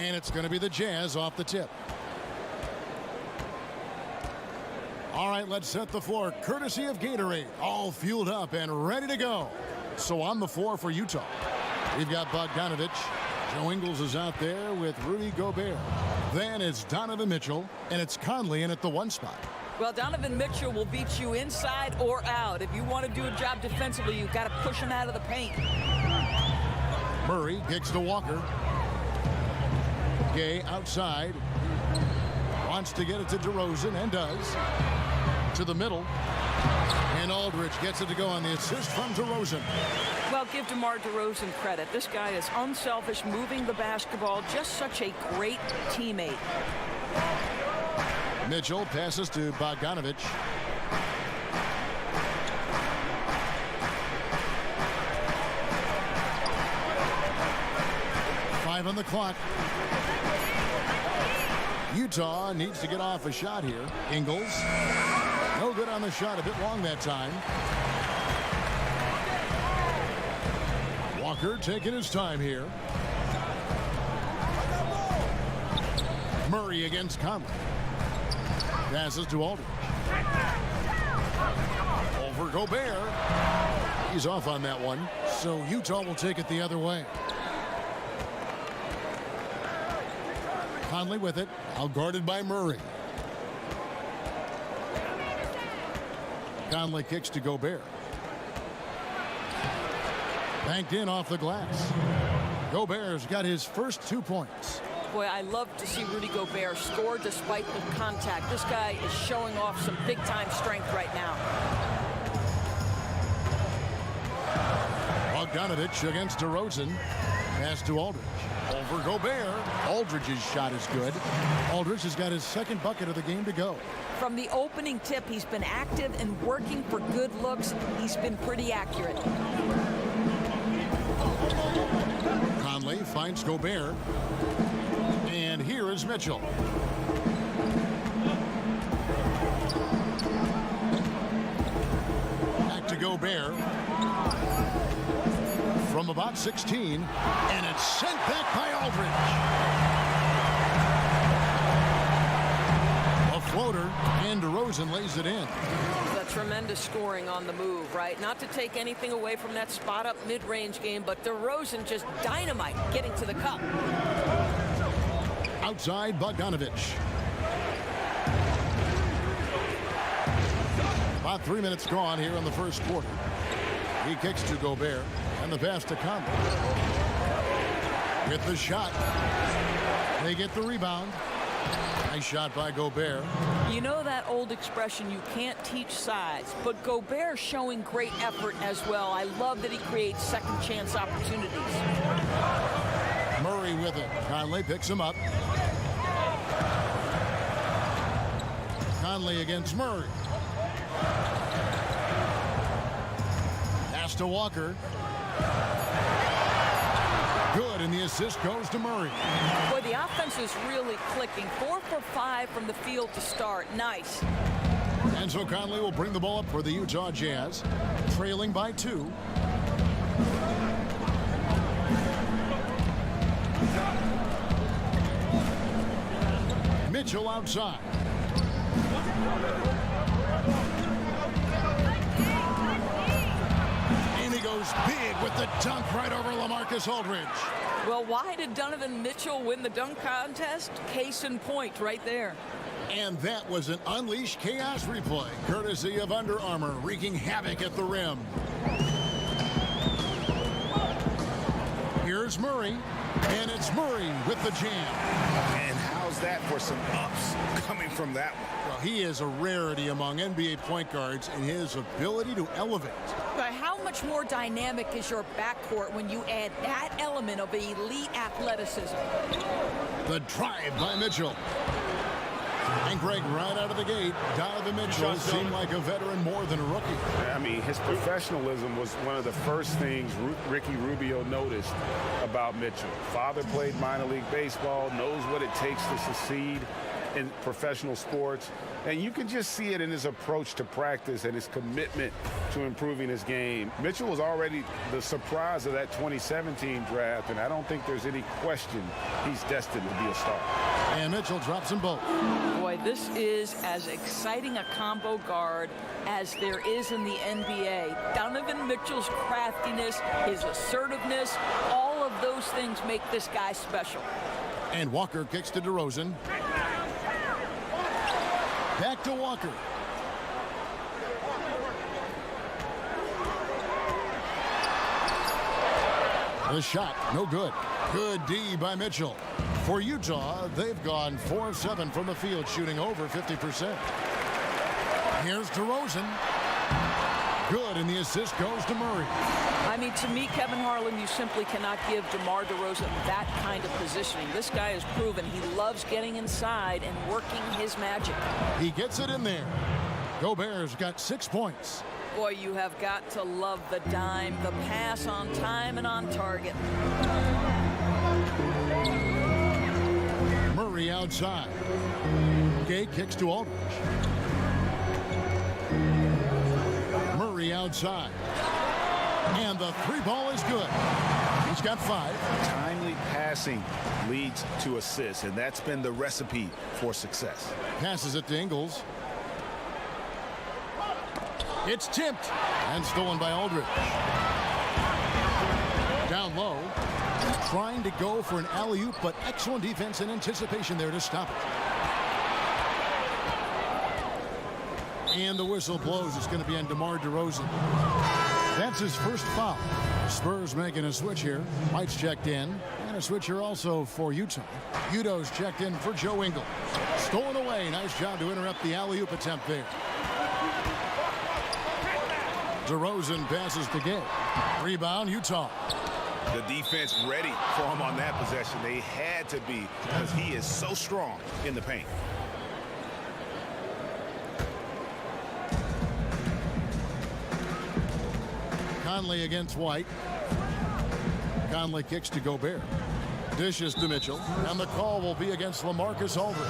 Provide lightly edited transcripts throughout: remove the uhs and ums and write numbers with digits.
And it's going to be the Jazz off the tip. All right, let's set the floor courtesy of Gatorade. All fueled up and ready to go. So on the floor for Utah, we've got Bogdanovich. Joe Ingles is out there with Rudy Gobert. Then it's Donovan Mitchell, and it's Conley in at the 1 spot. Well, Donovan Mitchell will beat you inside or out. If you want to do a job defensively, you've got to push him out of the paint. Murray kicks to Walker. Gay outside. Wants to get it to DeRozan, and does. To the middle. And Aldridge gets it to go on the assist from DeRozan. Well, give DeMar DeRozan credit. This guy is unselfish, moving the basketball. Just such a great teammate. Mitchell passes to Bogdanovich. Five on the clock. Utah needs to get off a shot here. Ingles. No good on the shot. A bit long that time. Walker taking his time here. Murray against Conley. Passes to Aldridge. Over Gobert. He's off on that one. So Utah will take it the other way. Conley with it. Out guarded by Murray. Conley kicks to Gobert. Banked in off the glass. Gobert's got his first 2 points. Boy, I love to see Rudy Gobert score despite the contact. This guy is showing off some big-time strength right now. Bogdanovich against DeRozan. Pass to Aldridge. Over Gobert. Aldridge's shot is good. Aldridge has got his second bucket of the game to go. From the opening tip, he's been active and working for good looks. He's been pretty accurate. Conley finds Gobert. And here is Mitchell. Back to Gobert. From about 16. And it's sent back by Aldridge. A floater. And DeRozan lays it in. The tremendous scoring on the move, right? Not to take anything away from that spot-up mid-range game, but DeRozan just dynamite getting to the cup. Outside Bogdanovich. About 3 minutes gone here in the first quarter. He kicks to Gobert. And the pass to Conley. Get the shot. They get the rebound. Nice shot by Gobert. You know that old expression, you can't teach size, but Gobert showing great effort as well. I love that he creates second chance opportunities. Murray with it. Conley picks him up. Conley against Murray. Pass to Walker. Good, and the assist goes to Murray. Boy, the offense is really clicking. 4 for 5 from the field to start. Nice. And so Conley will bring the ball up for the Utah Jazz, trailing by 2. Mitchell outside. And he goes big with the dunk right over LaMarcus Aldridge. Well, why did Donovan Mitchell win the dunk contest? Case in point right there. And that was an Unleashed Chaos replay, courtesy of Under Armour, wreaking havoc at the rim. Here's Murray, and it's Murray with the jam. And how's that for some ups coming from that one? Well, he is a rarity among NBA point guards in his ability to elevate. But how much more dynamic is your backcourt when you add that element of elite athleticism? The drive by Mitchell. And Greg, right out of the gate, Donovan Mitchell seemed like a veteran more than a rookie. I mean, his professionalism was one of the first things Ricky Rubio noticed about Mitchell. Father played minor league baseball, knows what it takes to succeed. in professional sports. And you can just see it in his approach to practice and his commitment to improving his game. Mitchell was already the surprise of that 2017 draft, and I don't think there's any question he's destined to be a star. And Mitchell drops them both. Boy, this is as exciting a combo guard as there is in the NBA. Donovan Mitchell's craftiness, his assertiveness, all of those things make this guy special. And Walker kicks to DeRozan. Back to Walker. The shot, no good. Good D by Mitchell. For Utah, they've gone 4 of 7 from the field, shooting over 50%. Here's DeRozan. Good, and the assist goes to Murray. I mean, to me, Kevin Harlan, you simply cannot give DeMar DeRozan that kind of positioning. This guy has proven he loves getting inside and working his magic. He gets it in there. Gobert's got 6 points. Boy, you have got to love the dime, the pass on time and on target. Murray outside. Gay kicks to Aldridge. Murray outside. And the 3-ball is good. He's got 5. Timely passing leads to assists, and that's been the recipe for success. Passes it to Ingles. It's tipped and stolen by Aldridge. Down low. Trying to go for an alley-oop, but excellent defense and anticipation there to stop it. And the whistle blows. It's going to be on DeMar DeRozan. That's his first foul. Spurs making a switch here. White's checked in. And a switch here also for Utah. Udo's checked in for Joe Ingles. Stolen away. Nice job to interrupt the alley-oop attempt there. DeRozan passes to Gay. Rebound, Utah. The defense ready for him on that possession. They had to be, because he is so strong in the paint. Conley against White. Conley kicks to Gobert. Dishes to Mitchell. And the call will be against LaMarcus Aldridge.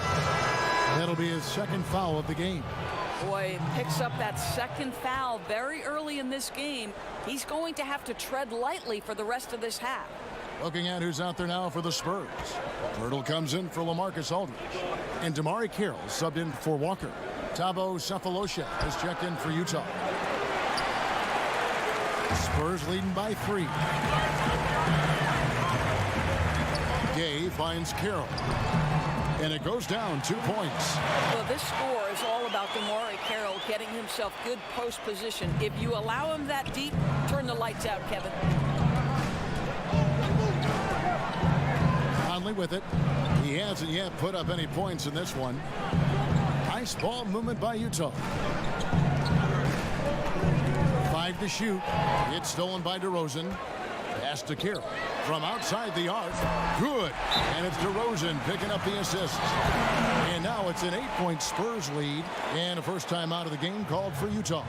That'll be his second foul of the game. Boy, picks up that second foul very early in this game. He's going to have to tread lightly for the rest of this half. Looking at who's out there now for the Spurs. Myrtle comes in for LaMarcus Aldridge. And Damari Carroll subbed in for Walker. Thabo Sefolosha has checked in for Utah. Spurs leading by 3. Gay finds Carroll. And it goes down 2 points. Well, this score is all about Damari Carroll getting himself good post position. If you allow him that deep, turn the lights out, Kevin. Conley with it. He hasn't yet put up any points in this one. Nice ball movement by Utah. 5 to shoot. It's stolen by DeRozan. Pass to Carroll. From outside the arc. Good. And it's DeRozan picking up the assist. And now it's an 8-point Spurs lead. And a first time out of the game called for Utah.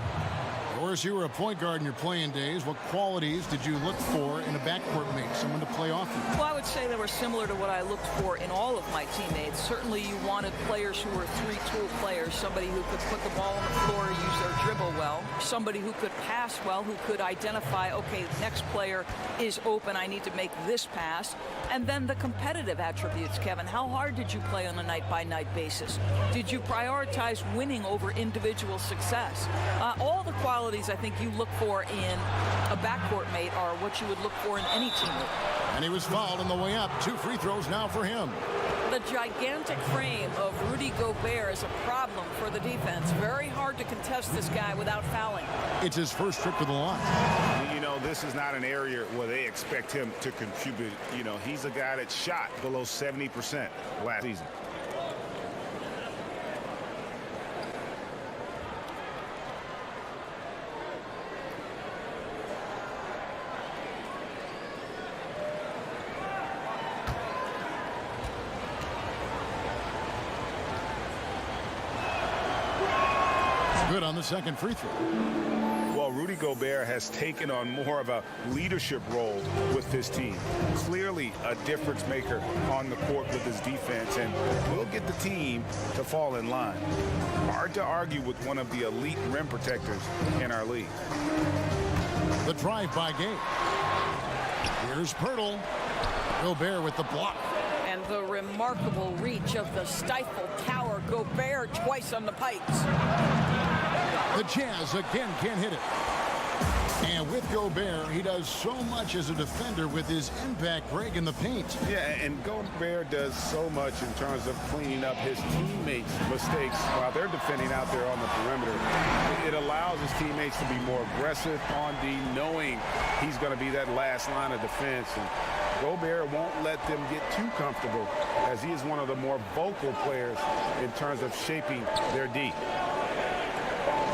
Of course, you were a point guard in your playing days. What qualities did you look for in a backcourt mate? Someone to play off you? Well, I would say they were similar to what I looked for in all of my teammates. Certainly you wanted players who were 3-tool players. Somebody who could put the ball on the floor, use their dribble well. Somebody who could pass well, who could identify, okay, next player is open, I need to make this pass. And then the competitive attributes, Kevin. How hard did you play on a night-by-night basis? Did you prioritize winning over individual success? All the qualities I think you look for in a backcourt mate are what you would look for in any teammate. And he was fouled on the way up. 2 free throws now for him. The gigantic frame of Rudy Gobert is a problem for the defense. Very hard to contest this guy without fouling. It's his first trip to the line. You know, this is not an area where they expect him to contribute. You know, he's a guy that shot below 70% last season. Good on the second free throw. Well, Rudy Gobert has taken on more of a leadership role with this team. Clearly a difference maker on the court with his defense, and will get the team to fall in line. Hard to argue with one of the elite rim protectors in our league. The drive by Gay. Here's Pirtle. Gobert with the block. And the remarkable reach of the stifled tower. Gobert twice on the pipes. The Jazz again can't hit it. And with Gobert, he does so much as a defender with his impact break in the paint. Yeah, and Gobert does so much in terms of cleaning up his teammates' mistakes while they're defending out there on the perimeter. It allows his teammates to be more aggressive on D, knowing he's going to be that last line of defense. And Gobert won't let them get too comfortable, as he is one of the more vocal players in terms of shaping their D.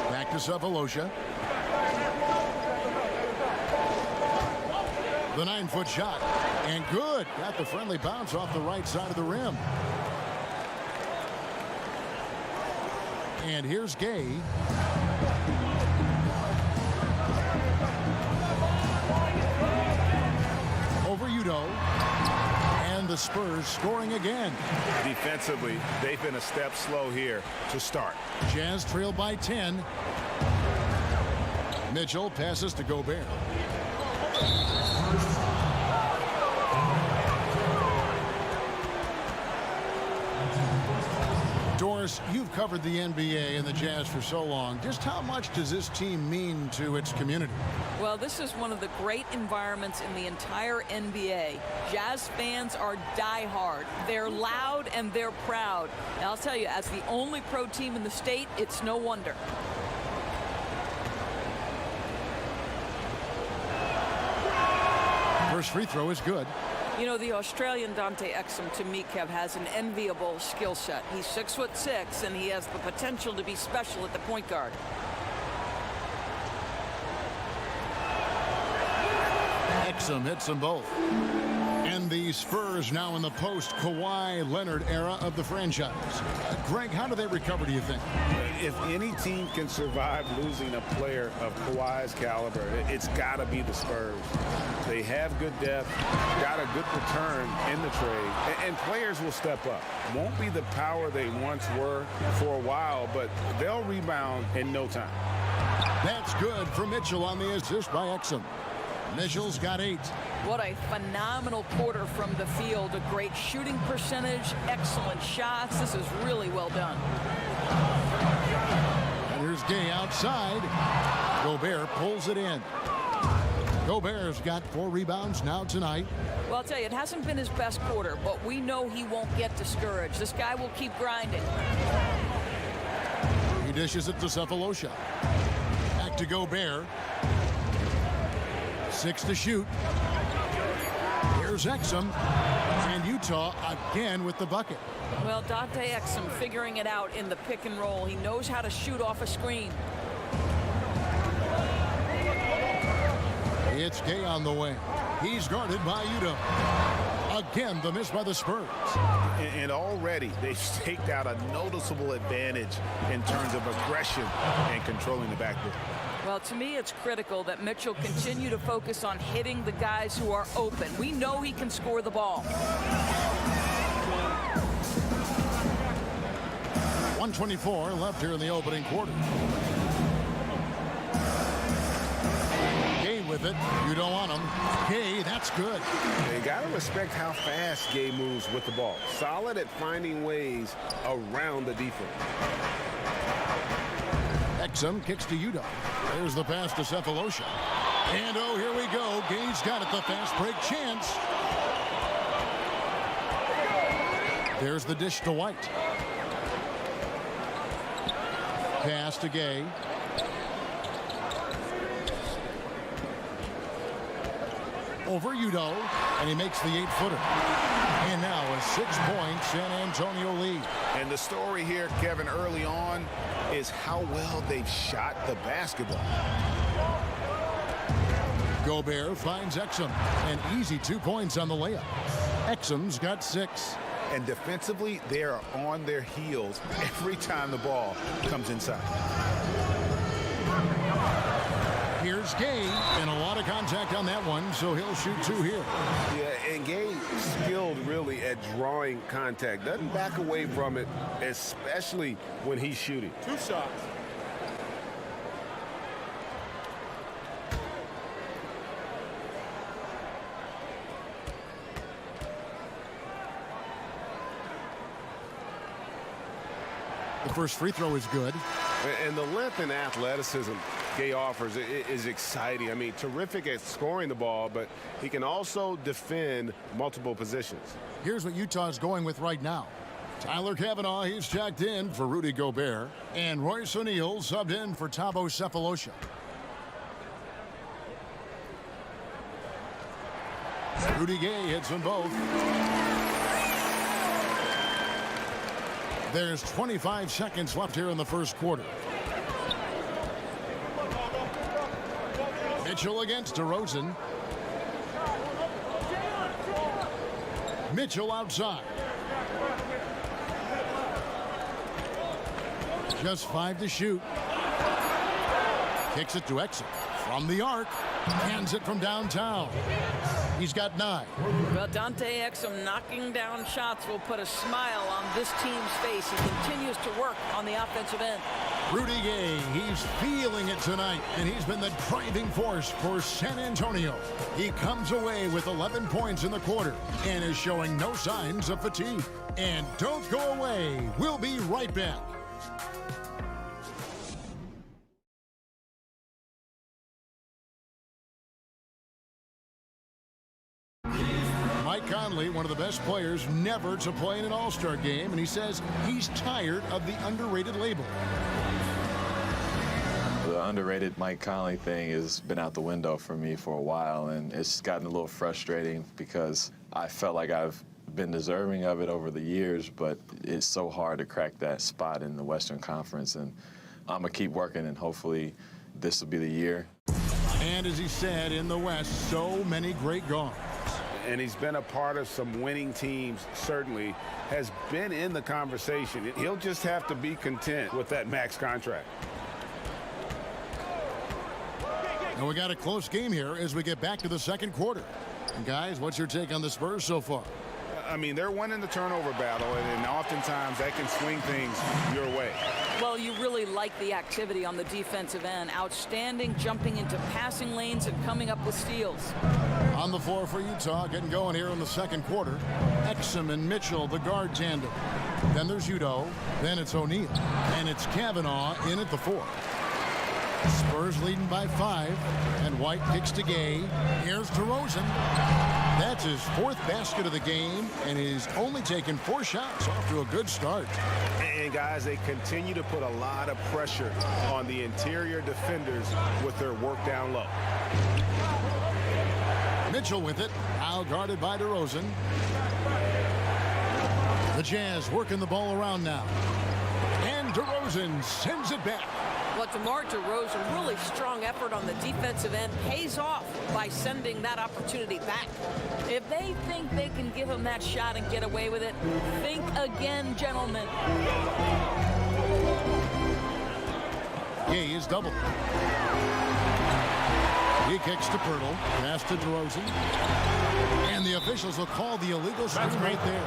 Back to Sefolosha. The 9-foot shot. And good. Got the friendly bounce off the right side of the rim. And here's Gay. Over Udo. And the Spurs scoring again. Defensively, they've been a step slow here to start. Jazz trail by 10. Mitchell passes to Gobert. Doris, you've covered the NBA and the Jazz for so long. Just how much does this team mean to its community? Well, this is one of the great environments in the entire NBA. Jazz fans are diehard. They're loud and they're proud. And I'll tell you, as the only pro team in the state, it's no wonder. First free throw is good. You know, the Australian Dante Exum, to me, Kev, has an enviable skill set. He's 6'6", and he has the potential to be special at the point guard. Exum hits them both. And the Spurs now in the post-Kawhi Leonard era of the franchise. Greg, how do they recover, do you think? If any team can survive losing a player of Kawhi's caliber, it's got to be the Spurs. They have good depth, got a good return in the trade, and players will step up. Won't be the power they once were for a while, but they'll rebound in no time. That's good for Mitchell on the assist by Exum. Mitchell's got 8. What a phenomenal quarter from the field. A great shooting percentage, excellent shots. This is really well done. And here's Gay outside. Gobert pulls it in. Gobert's got 4 rebounds now tonight. Well, I'll tell you, it hasn't been his best quarter, but we know he won't get discouraged. This guy will keep grinding. He dishes it to Sefolosha. Back to Gobert. 6 to shoot. Here's Exum. And Utah again with the bucket. Well, Dante Exum figuring it out in the pick and roll. He knows how to shoot off a screen. It's Gay on the way. He's guarded by Udo. Again, the miss by the Spurs. And already they've staked out a noticeable advantage in terms of aggression and controlling the backcourt. Well, to me, it's critical that Mitchell continue to focus on hitting the guys who are open. We know he can score the ball. 124 left here in the opening quarter. Gay with it. You don't want him. Gay, that's good. They got to respect how fast Gay moves with the ball. Solid at finding ways around the defense. Exum kicks to Udo. There's the pass to Sefolosha. And oh, here we go. Gay's got it. The fast break chance. There's the dish to White. Pass to Gay. Over Udo, and he makes the 8-footer. And now a 6-point San Antonio lead. And the story here, Kevin, early on is how well they've shot the basketball. Gobert finds Exum. An easy 2 points on the layup. Exum's got 6. And defensively, they are on their heels every time the ball comes inside. Here's Here's Gay, and a lot of contact on that one, so he'll shoot 2 here. Yeah, and Gay skilled really at drawing contact. Doesn't back away from it, especially when he's shooting. 2 shots. The first free throw is good. And the length and athleticism Gay offers is exciting. I mean, terrific at scoring the ball, but he can also defend multiple positions. Here's what Utah's going with right now. Tyler Cavanaugh, he's checked in for Rudy Gobert. And Royce O'Neal subbed in for Thabo Sefolosha. Rudy Gay hits them both. There's 25 seconds left here in the first quarter. Mitchell against DeRozan. Mitchell outside. Just 5 to shoot. Kicks it to Exum from the arc. Hands it from downtown. He's got 9. Well, Dante Exum knocking down shots will put a smile on this team's face. He continues to work on the offensive end. Rudy Gay, he's feeling it tonight, and he's been the driving force for San Antonio. He comes away with 11 points in the quarter and is showing no signs of fatigue. And don't go away. We'll be right back. Mike Conley, one of the best players never to play in an All-Star game, and he says he's tired of the underrated label. The underrated Mike Conley thing has been out the window for me for a while, and it's gotten a little frustrating because I felt like I've been deserving of it over the years, but it's so hard to crack that spot in the Western Conference, and I'm going to keep working, and hopefully this will be the year. And as he said, in the West, so many great guards. And he's been a part of some winning teams, certainly has been in the conversation. He'll just have to be content with that max contract. And we got a close game here as we get back to the second quarter. And guys, what's your take on the Spurs so far? I mean, they're winning the turnover battle, and oftentimes that can swing things your way. Well, you really like the activity on the defensive end. Outstanding jumping into passing lanes and coming up with steals. On the floor for Utah, getting going here in the second quarter. Exum and Mitchell, the guard tandem. Then there's Udo. Then it's O'Neal. And it's Cavanaugh in at the 4. Spurs leading by 5. And White kicks to Gay. Here's DeRozan. That's his 4th basket of the game, and he's only taken 4 shots. Off to a good start. And guys, they continue to put a lot of pressure on the interior defenders with their work down low. Mitchell with it, now guarded by DeRozan. The Jazz working the ball around now. And DeRozan sends it back. But DeMar DeRozan, really strong effort on the defensive end, pays off by sending that opportunity back. If they think they can give him that shot and get away with it, think again, gentlemen. Gay is double. He kicks to Pirtle, pass to DeRozan. And the officials will call the illegal screen right there.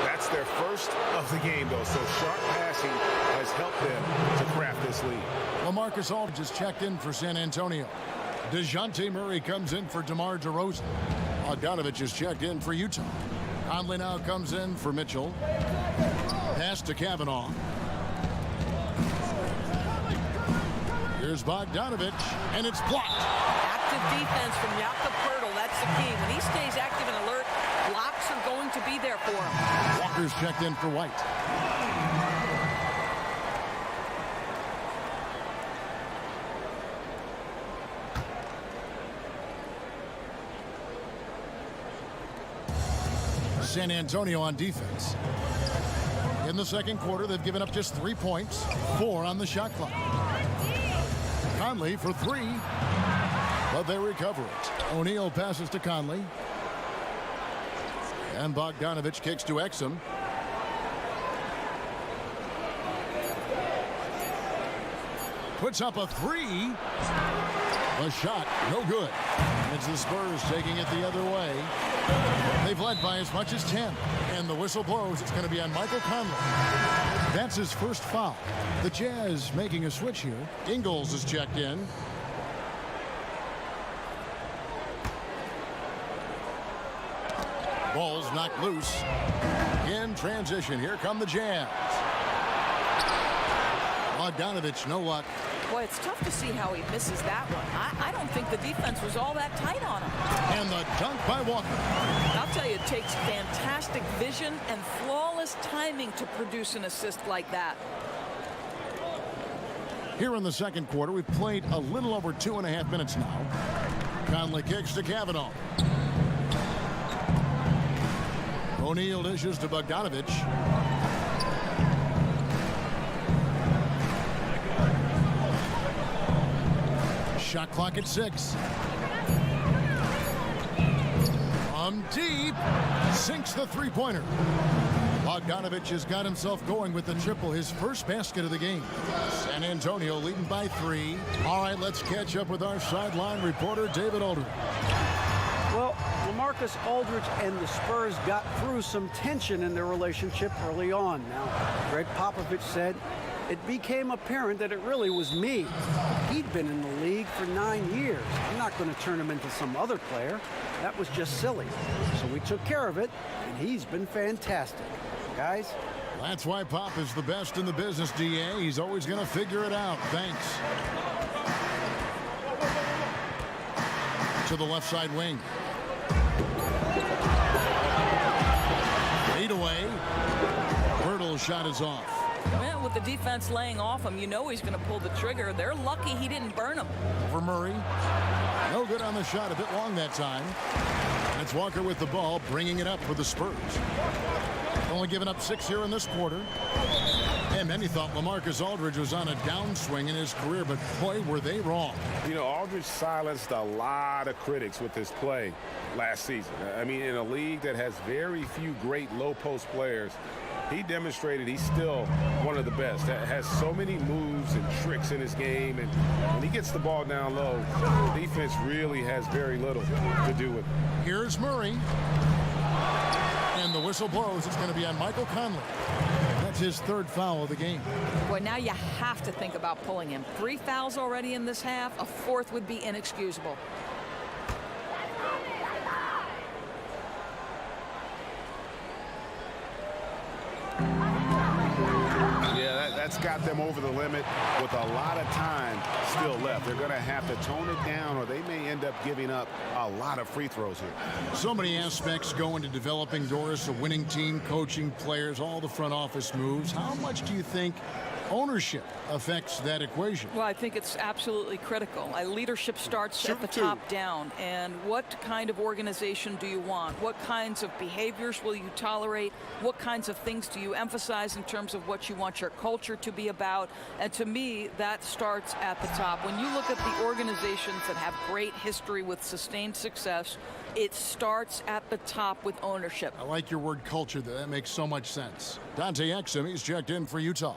That's their first of the game, though, so sharp passing has helped them to craft this lead. LaMarcus Aldridge is checked in for San Antonio. DeJounte Murray comes in for DeMar DeRozan. Bogdanovich is checked in for Utah. Conley now comes in for Mitchell. Pass to Cavanaugh. Here's Bogdanovich, and it's blocked. Active defense from Jakob Poeltl, that's the key. When he stays active and alert, blocks are going to be there for him. Walker's checked in for White. San Antonio on defense. In the second quarter, they've given up just 3 points, 4 on the shot clock. Conley for 3, but they recover it. O'Neal passes to Conley. And Bogdanovich kicks to Exum. Puts up a 3. A shot, no good. It's the Spurs taking it the other way. They've led by as much as 10. And the whistle blows. It's going to be on Michael Conley. That's his first foul. The Jazz making a switch here. Ingles is checked in. Ball's knocked loose. In transition, here come the Jazz. Bogdanovich, no luck. Boy, it's tough to see how he misses that one. I don't think the defense was all that tight on him. And the dunk by Walker. I'll tell you, it takes fantastic vision and flawless timing to produce an assist like that. Here in the second quarter, we've played a little over 2.5 minutes now. Conley kicks to Kavanaugh. O'Neal dishes to Bogdanovich. Shot clock at 6. From deep, sinks the three-pointer. Bogdanovich has got himself going with the triple, his first basket of the game. San Antonio leading by 3. All right, let's catch up with our sideline reporter, David Aldridge. Well, LaMarcus Aldridge and the Spurs got through some tension in their relationship early on. Now, Greg Popovich said, it became apparent that it really was me. He'd been in the league for 9 years. I'm not going to turn him into some other player. That was just silly. So we took care of it, and he's been fantastic. Guys? That's why Pop is the best in the business, DA. He's always going to figure it out. Thanks. To the left side wing. Lead away. Hurdle's shot is off. Well, with the defense laying off him, you know he's going to pull the trigger. They're lucky he didn't burn him. For Murray. No good on the shot. A bit long that time. And it's Walker with the ball, bringing it up for the Spurs. Only given up 6 here in this quarter. And many thought LaMarcus Aldridge was on a downswing in his career, but boy, were they wrong. You know, Aldridge silenced a lot of critics with his play last season. I mean, in a league that has very few great low-post players, he demonstrated he's still one of the best. Has so many moves and tricks in his game, and when he gets the ball down low, the defense really has very little to do with it. Here's Murray. And the whistle blows. It's going to be on Michael Conley. That's his third foul of the game. Boy, now you have to think about pulling him. 3 fouls already in this half. A 4th would be inexcusable. Yeah, that's got them over the limit with a lot of time still left. They're going to have to tone it down, or they may end up giving up a lot of free throws here. So many aspects go into developing, Doris, a winning team, coaching players, all the front office moves. How much do you think ownership affects that equation? Well, I think it's absolutely critical. Leadership starts at the top down. And what kind of organization do you want? What kinds of behaviors will you tolerate? What kinds of things do you emphasize in terms of what you want your culture to be about? And to me, that starts at the top. When you look at the organizations that have great history with sustained success, it starts at the top with ownership. I like your word culture. That makes so much sense. Dante Exum, he's checked in for Utah.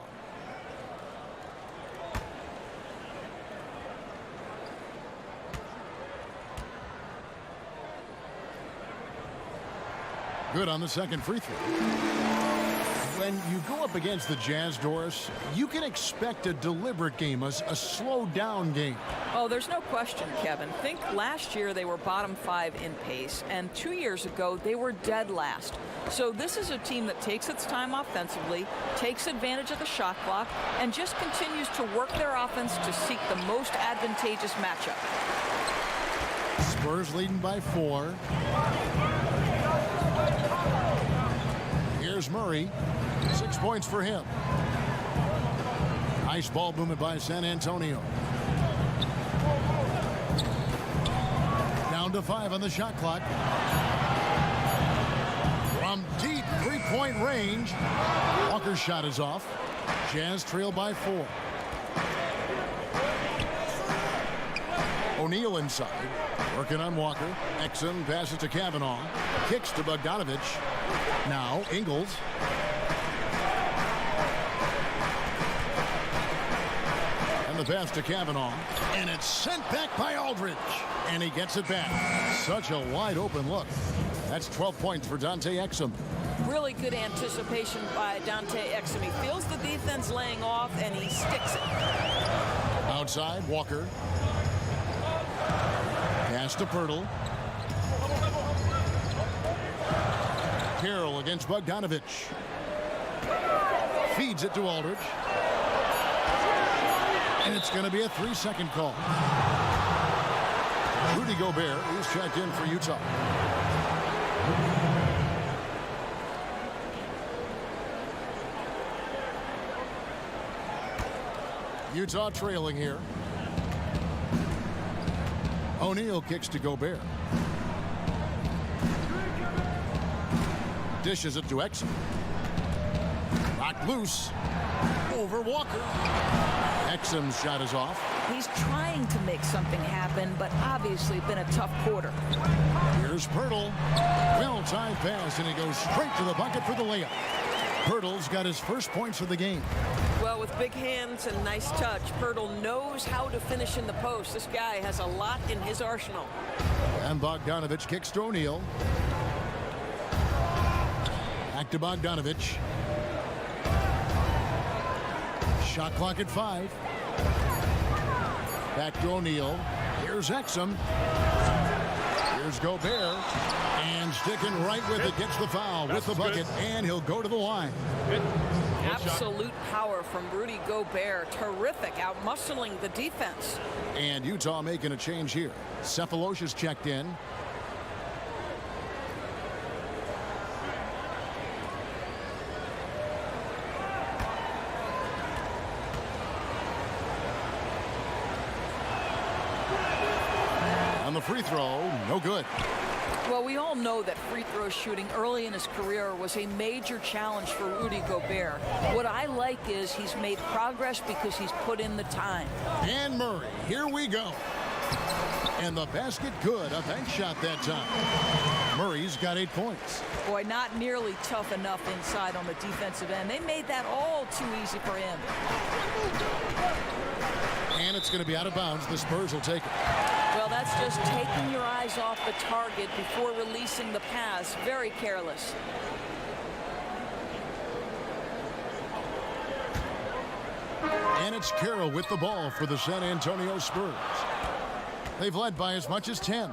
Good on the second free throw. When you go up against the Jazz, Doris, you can expect a deliberate game, a slowed down game. Oh, there's no question, Kevin. Think last year they were bottom 5 in pace, and 2 years ago they were dead last. So this is a team that takes its time offensively, takes advantage of the shot clock, and just continues to work their offense to seek the most advantageous matchup. Spurs leading by 4. Here's Murray. 6 points for him. Nice ball movement by San Antonio. Down to 5 on the shot clock. From deep three-point range, Walker's shot is off. Jazz trail by 4. O'Neal inside. Working on Walker. Exum passes to Kavanaugh. Kicks to Bogdanovich. Now Ingles. And the the pass to Kavanaugh. And it's sent back by Aldridge. And he gets it back. Such a wide open look. That's 12 points for Dante Exum. Really good anticipation by Dante Exum. He feels the defense laying off, and he sticks it. Outside, Walker. Pass to Pirtle. Carroll against Bogdanovich. Feeds it to Aldridge. And it's going to be a 3-second call. Rudy Gobert is checked in for Utah. Utah trailing here. O'Neal kicks to Gobert. Dishes it to Exum. Knocked loose. Over Walker. Exum's shot is off. He's trying to make something happen, but obviously been a tough quarter. Here's Pirtle. Well-timed pass, and he goes straight to the bucket for the layup. Pirtle's got his first points of the game. Well, with big hands and nice touch, Pirtle knows how to finish in the post. This guy has a lot in his arsenal. And Bogdanovich kicks to O'Neal. Back to Bogdanovich. Shot clock at 5. Back to O'Neal. Here's Exum. Here's Gobert. And sticking right with it, gets the foul with the bucket, and he'll go to the line. Absolute power from Rudy Gobert. Terrific, out-muscling the defense. And Utah making a change here. Cephalosha's checked in. On the free throw, no good. Well, we all know that free throw shooting early in his career was a major challenge for Rudy Gobert. What I like is he's made progress because he's put in the time. And Murray, here we go. And the basket good, a bank shot that time. Murray's got 8 points. Boy, not nearly tough enough inside on the defensive end. They made that all too easy for him. And it's going to be out of bounds. The Spurs will take it. Well, that's just taking your eyes off the target before releasing the pass. Very careless. And it's Carroll with the ball for the San Antonio Spurs. They've led by as much as 10.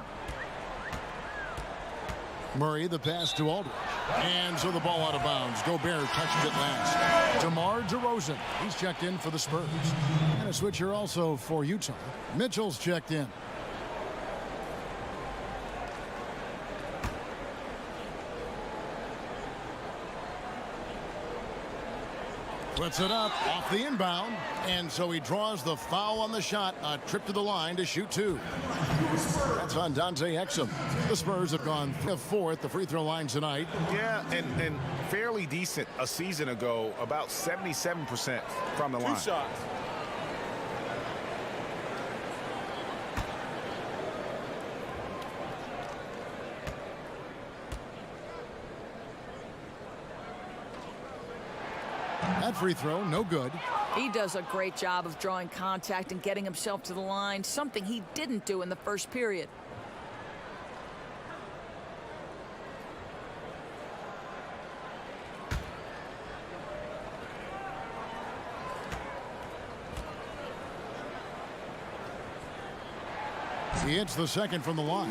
Murray, the pass to Aldridge. And so the ball out of bounds. Gobert touches it last. DeMar DeRozan, he's checked in for the Spurs. And a switch here also for Utah. Mitchell's checked in. Puts it up off the inbound, and so he draws the foul on the shot. A trip to the line to shoot 2. That's on Dante Exum. The Spurs have gone 4 at the free throw line tonight. Yeah, and fairly decent a season ago, about 77% from the line. 2 shots. That free throw, no good. He does a great job of drawing contact and getting himself to the line, something he didn't do in the first period. He hits the second from the line.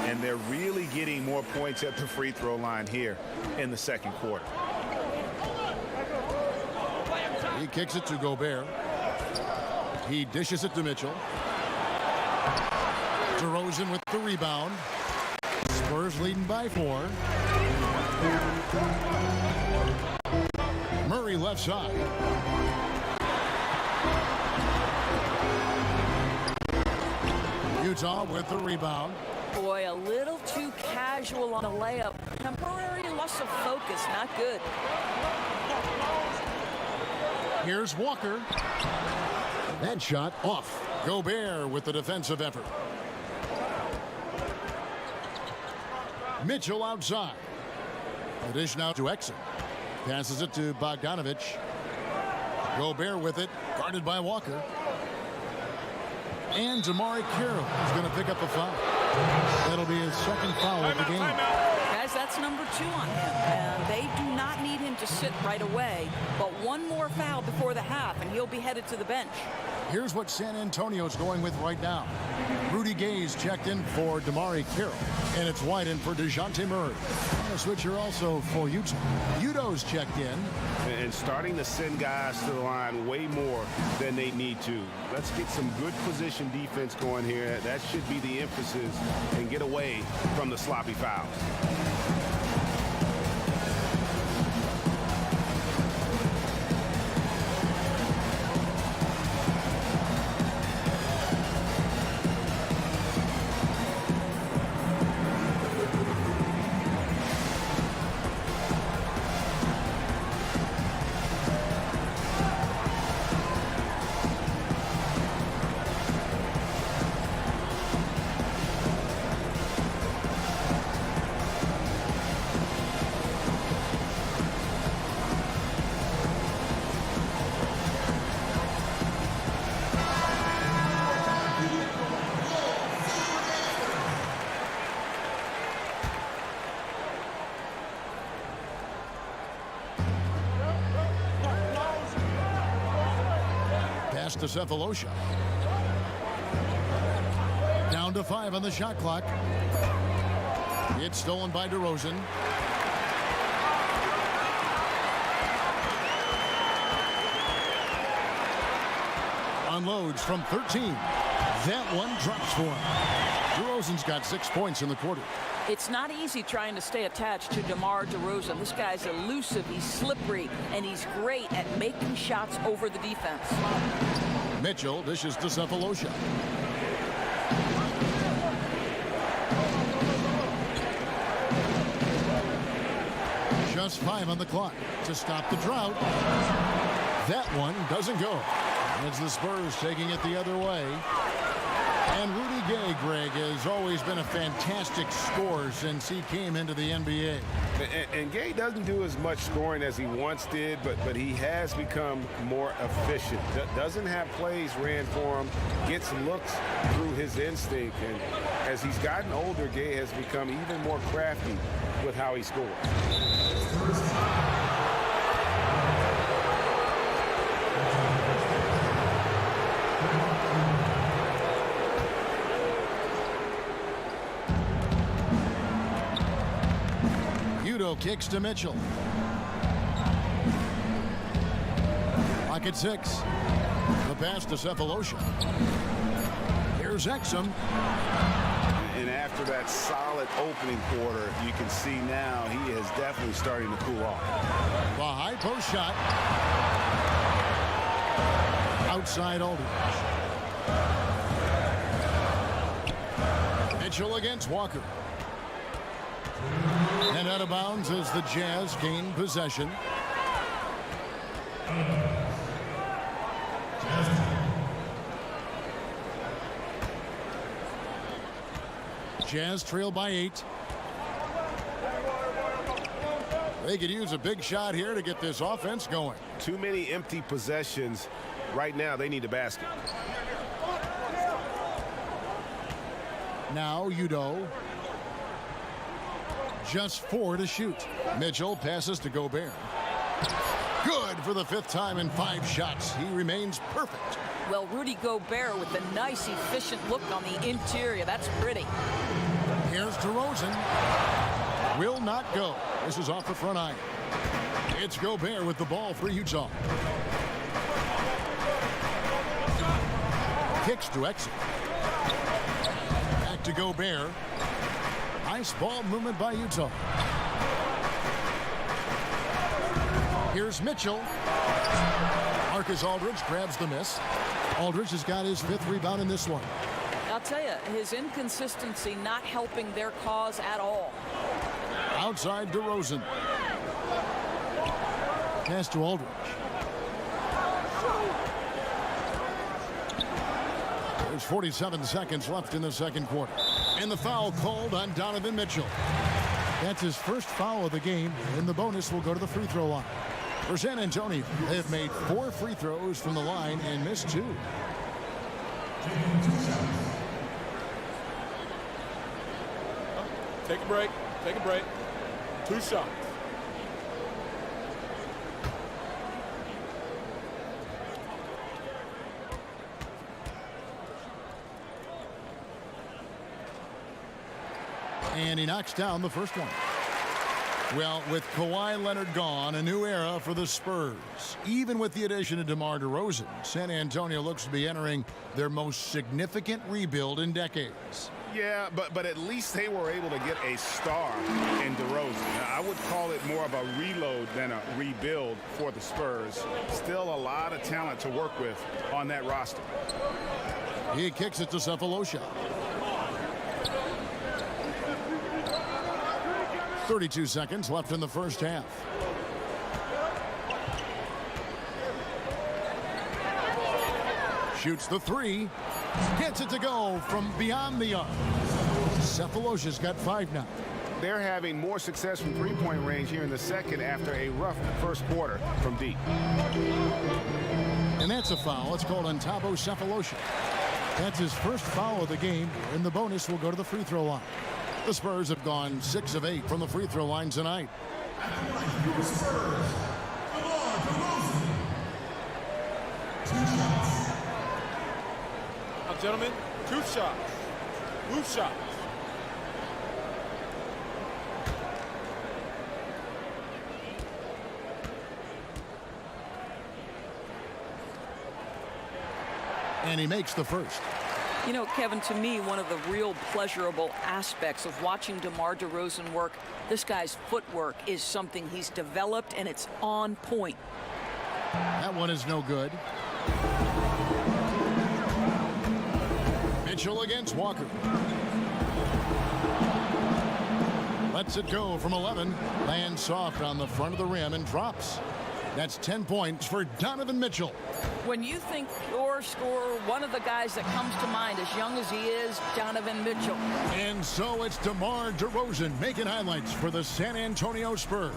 And they're really getting more points at the free throw line here in the second quarter. He kicks it to Gobert. He dishes it to Mitchell. DeRozan with the rebound. Spurs leading by 4. Murray left side. Utah with the rebound. Boy, a little too casual on the layup. Temporary loss of focus, not good. Here's Walker. That shot off. Gobert with the defensive effort. Mitchell outside. The dish now to Exum. Passes it to Bogdanovich. Gobert with it, guarded by Walker. And Damari Carroll is going to pick up a foul. That'll be his second foul of the game. Guys, that's number 2 on him. And they do not need him to sit right away. But one more foul before the half, and he'll be headed to the bench. Here's what San Antonio's going with right now. Rudy Gay's checked in for Damari Carroll. And it's White in for DeJounte Murray. A switcher also for Utah. Udo's checked in. And starting to send guys to the line way more than they need to. Let's get some good position defense going here. That should be the emphasis, and get away from the sloppy fouls. To Cephalosha. Down to 5 on the shot clock. It's stolen by DeRozan. Unloads from 13. That one drops for him. DeRozan's got 6 points in the quarter. It's not easy trying to stay attached to DeMar DeRozan. This guy's elusive, he's slippery, and he's great at making shots over the defense. Mitchell dishes to Cephalosha. Just 5 on the clock to stop the drought. That one doesn't go. It's the Spurs taking it the other way. And Rudy Gay, Greg, has always been a fantastic scorer since he came into the NBA. And Gay doesn't do as much scoring as he once did, but he has become more efficient. Doesn't have plays ran for him, gets looks through his instinct. And as he's gotten older, Gay has become even more crafty with how he scores. Kicks to Mitchell. Lock at 6. The pass to Cephalosha. Here's Exum. And after that solid opening quarter, you can see now he is definitely starting to cool off. The high post shot. Outside Aldridge. Mitchell against Walker. And out of bounds as the Jazz gain possession. Jazz trail by 8. They could use a big shot here to get this offense going. Too many empty possessions. Right now, they need a basket. Now Udo. Just 4 to shoot. Mitchell passes to Gobert. Good for the 5th time in 5 shots. He remains perfect. Well, Rudy Gobert with a nice, efficient look on the interior. That's pretty. Here's DeRozan. Will not go. This is off the front iron. It's Gobert with the ball for Utah. Kicks to Exum. Back to Gobert. Nice ball movement by Utah. Here's Mitchell. Marcus Aldridge grabs the miss. Aldridge has got his 5th rebound in this one. I'll tell you, his inconsistency not helping their cause at all. Outside DeRozan. Pass to Aldridge. There's 47 seconds left in the second quarter. And the foul called on Donovan Mitchell. That's his first foul of the game, and the bonus will go to the free throw line. For San Antonio, they have made 4 free throws from the line and missed 2. Take a break. Take a break. 2 shots. And he knocks down the first one. Well, with Kawhi Leonard gone, a new era for the Spurs. Even with the addition of DeMar DeRozan, San Antonio looks to be entering their most significant rebuild in decades. Yeah, but at least they were able to get a star in DeRozan. Now, I would call it more of a reload than a rebuild for the Spurs. Still a lot of talent to work with on that roster. He kicks it to Cephalosha. 32 seconds left in the first half. Shoots the three. Gets it to go from beyond the arc. Cephalosha's got 5 now. They're having more success from three-point range here in the second after a rough first quarter from deep. And that's a foul. It's called on Thabo Cephalosha. That's his first foul of the game, and the bonus will go to the free throw line. The Spurs have gone 6 of 8 from the free throw line tonight. Now, gentlemen, 2 shots. 2 shots. And he makes the first. You know, Kevin, to me, one of the real pleasurable aspects of watching DeMar DeRozan work, this guy's footwork is something he's developed, and it's on point. That one is no good. Mitchell against Walker. Lets it go from 11. Lands soft on the front of the rim and drops. That's 10 points for Donovan Mitchell. When you think your scorer, one of the guys that comes to mind, as young as he is, Donovan Mitchell. And so it's DeMar DeRozan making highlights for the San Antonio Spurs.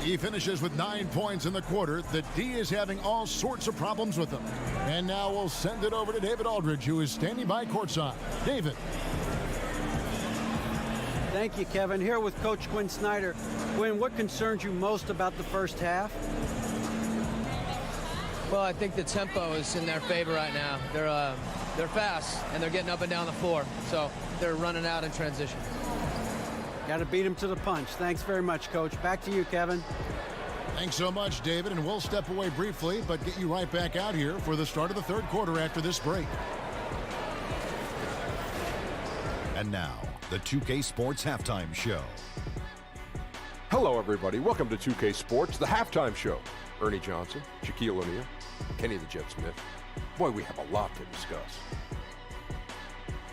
He finishes with 9 points in the quarter. The D is having all sorts of problems with him. And now we'll send it over to David Aldridge, who is standing by courtside. David. Thank you, Kevin. Here with Coach Quinn Snyder. Quinn, what concerns you most about the first half? Well, I think the tempo is in their favor right now. They're fast, and they're getting up and down the floor. So they're running out in transition. Got to beat him to the punch. Thanks very much, Coach. Back to you, Kevin. Thanks so much, David. And we'll step away briefly, but get you right back out here for the start of the third quarter after this break. And now, the 2K Sports Halftime Show. Hello, everybody. Welcome to 2K Sports, the halftime show. Ernie Johnson, Shaquille O'Neal, Kenny the Jet Smith. Boy, we have a lot to discuss.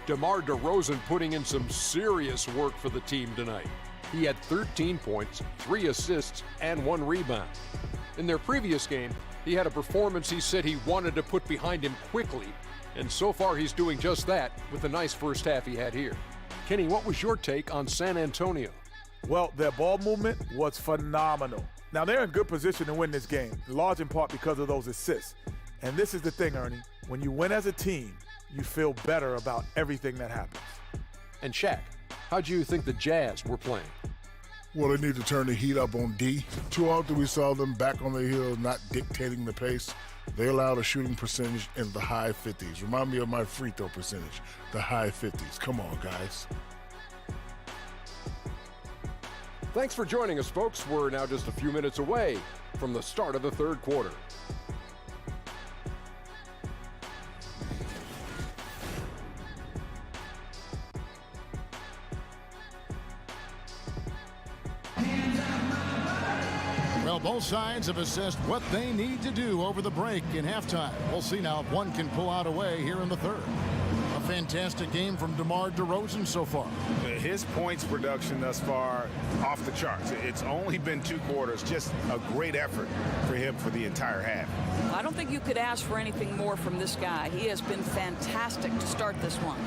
DeMar DeRozan putting in some serious work for the team tonight. He had 13 points, 3 assists, and 1 rebound. In their previous game, he had a performance he said he wanted to put behind him quickly, and so far he's doing just that with the nice first half he had here. Kenny, what was your take on San Antonio? Well, their ball movement was phenomenal. Now, they're in good position to win this game, large in part because of those assists. And this is the thing, Ernie. When you win as a team, you feel better about everything that happens. And Shaq, how do you think the Jazz were playing? Well, they need to turn the heat up on D. Too often we saw them back on their heels, not dictating the pace. They allowed a shooting percentage in the high 50s. Remind me of my free throw percentage, the high 50s. Come on, guys. Thanks for joining us, folks. We're now just a few minutes away from the start of the third quarter. Well, both sides have assessed what they need to do over the break in halftime. We'll see now if one can pull out away here in the third. A fantastic game from DeMar DeRozan so far. His points production thus far off the charts. It's only been 2 quarters. Just a great effort for him for the entire half. I don't think you could ask for anything more from this guy. He has been fantastic to start this one.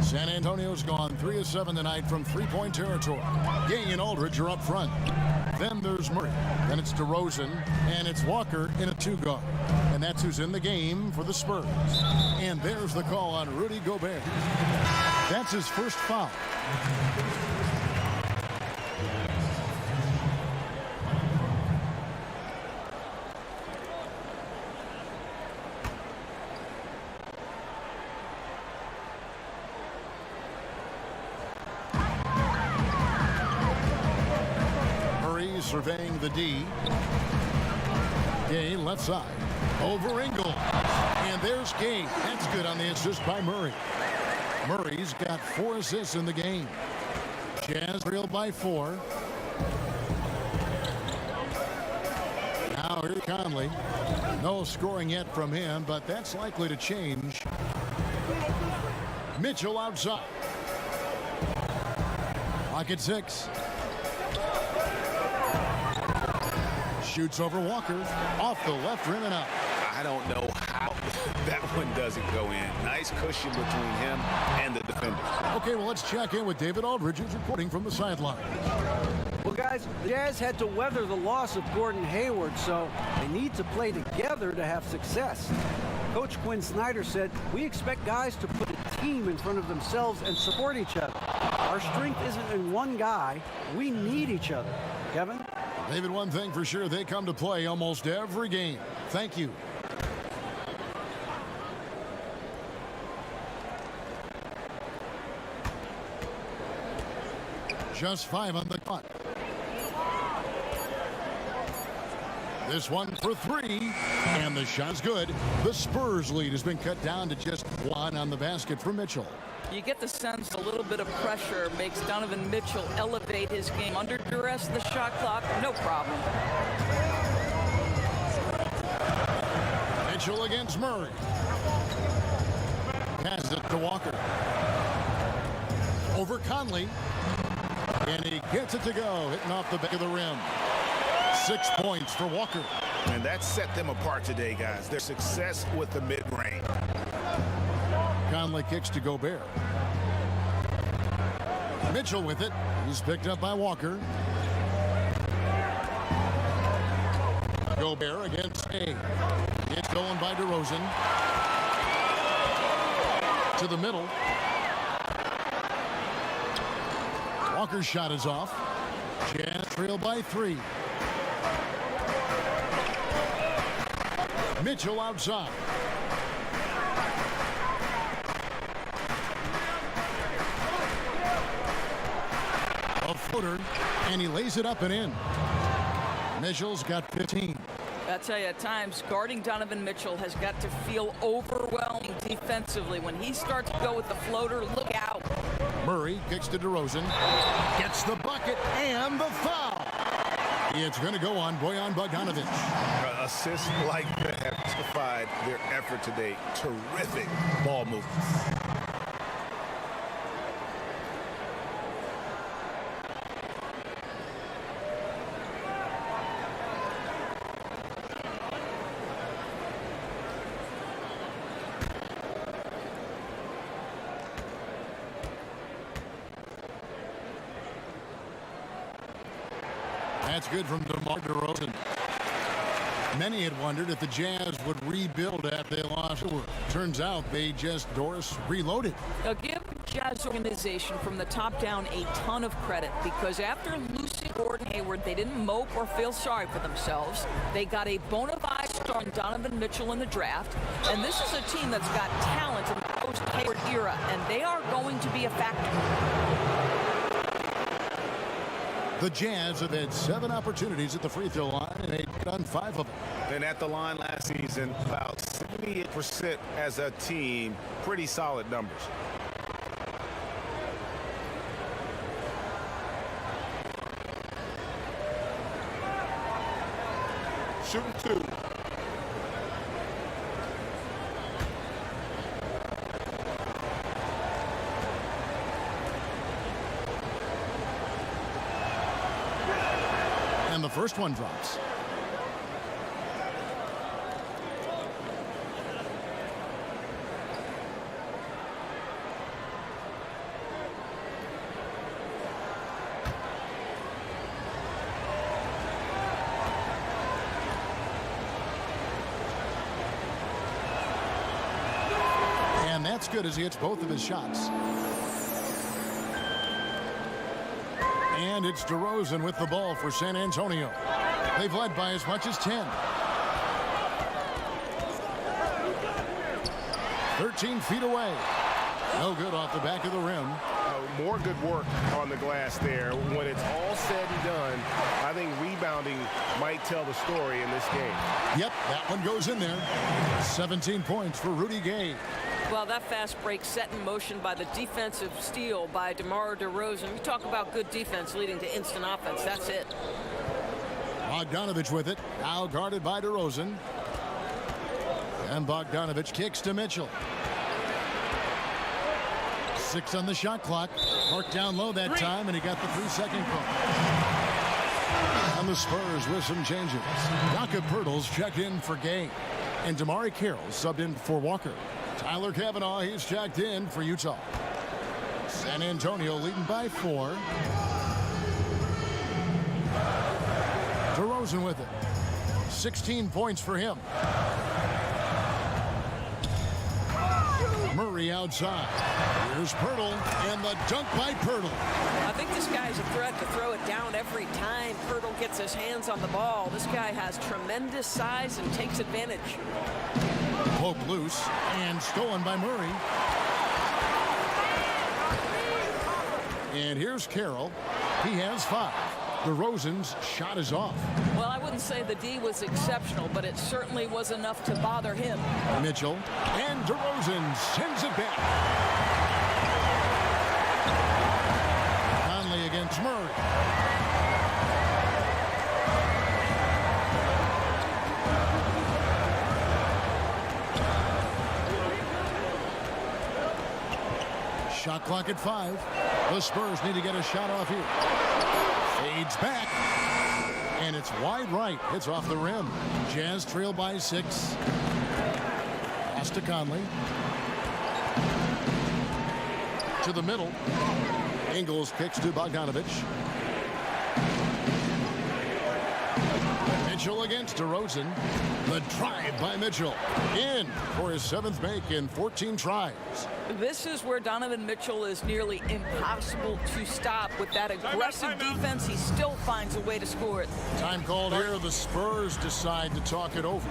San Antonio's gone 3 of 7 tonight from three-point territory. Gay and Aldridge are up front. Then there's Murray. Then it's DeRozan. And it's Walker in a 2-guard. And that's who's in the game for the Spurs. And there's the call on Rudy Gobert. That's his first foul. Surveying the D. Gay left side. Over Ingles. And there's Gay. That's good on the assist by Murray. Murray's got 4 assists in the game. Jazz trail by 4. Now here's Conley. No scoring yet from him, but that's likely to change. Mitchell outside. Clock at 6. Shoots over Walker, off the left rim and out. I don't know how that one doesn't go in. Nice cushion between him and the defender. Okay, well, let's check in with David Aldridge, who's reporting from the sideline. Well, guys, the Jazz had to weather the loss of Gordon Hayward, so they need to play together to have success. Coach Quinn Snyder said, "We expect guys to put a team in front of themselves and support each other. Our strength isn't in one guy. We need each other." Kevin? David, one thing for sure, they come to play almost every game. Thank you. Just 5 on the clock. This one for 3, and the shot's good. The Spurs lead has been cut down to just 1 on the basket for Mitchell. You get the sense a little bit of pressure makes Donovan Mitchell elevate his game. Under duress, the shot clock, no problem. Mitchell against Murray. Passes it to Walker. Over Conley. And he gets it to go, hitting off the back of the rim. 6 points for Walker. And that set them apart today, guys. Their success with the mid-range. Conley kicks to Gobert. Mitchell with it. He's picked up by Walker. Gobert against A. It's going by DeRozan. To the middle. Walker's shot is off. Jazz trail by 3. Mitchell outside. A footer, and he lays it up and in. Mitchell's got 15. I tell you, at times, guarding Donovan Mitchell has got to feel overwhelming defensively. When he starts to go with the floater, look out. Murray kicks to DeRozan. Gets the bucket and the foul. It's going to go on Bojan Bogdanovic. Assists like that have justified their effort today. Terrific ball movement. That's good from DeMar DeRozan. Many had wondered if the Jazz would rebuild after they lost Hayward. Turns out they just, Doris, reloaded. Now give the Jazz organization from the top down a ton of credit, because after losing Gordon Hayward, they didn't mope or feel sorry for themselves. They got a bona fide star in Donovan Mitchell in the draft, and this is a team that's got talent in the post-Hayward era, and they are going to be a factor. The Jazz have had 7 opportunities at the free throw line, and they've done 5 of them. And at the line last season, about 78% as a team. Pretty solid numbers. Shooting 2. And the first one drops. that's good as he hits both of his shots. And it's DeRozan with the ball for San Antonio. They've led by as much as 10. 13 feet away. No good off the back of the rim. More good work on the glass there. When it's all said and done, I think rebounding might tell the story in this game. Yep, that one goes in there. 17 points for Rudy Gay. Well, that fast break set in motion by the defensive steal by DeMar DeRozan. You talk about good defense leading to instant offense. That's it. Bogdanovich with it. Now guarded by DeRozan. And Bogdanovich kicks to Mitchell. 6 on the shot clock. Marked down low that time, and he got the 3-second call. And the Spurs with some changes. Jakob Poeltl's checked in for Gay. And Damari Carroll subbed in for Walker. Tyler Kavanaugh, he's checked in for Utah. San Antonio leading by 4. DeRozan with it. 16 points for him. Murray outside. Here's Poeltl, and the dunk by Poeltl. I think this guy's a threat to throw it down every time Poeltl gets his hands on the ball. This guy has tremendous size and takes advantage. Poke loose and stolen by Murray. And here's Carroll. He has 5. DeRozan's shot is off. Well, I wouldn't say the D was exceptional, but it certainly was enough to bother him. Mitchell and DeRozan sends it back. Conley against Murray. Shot clock at 5. The Spurs need to get a shot off here. Fades back. And it's wide right. It's off the rim. Jazz trail by 6. Pass to Conley. To the middle. Ingles kicks to Bogdanovich. Mitchell against DeRozan. The drive by Mitchell. In for his 7th make in 14 tries. This is where Donovan Mitchell is nearly impossible to stop. With that aggressive defense, he still finds a way to score it. Time called here. The Spurs decide to talk it over.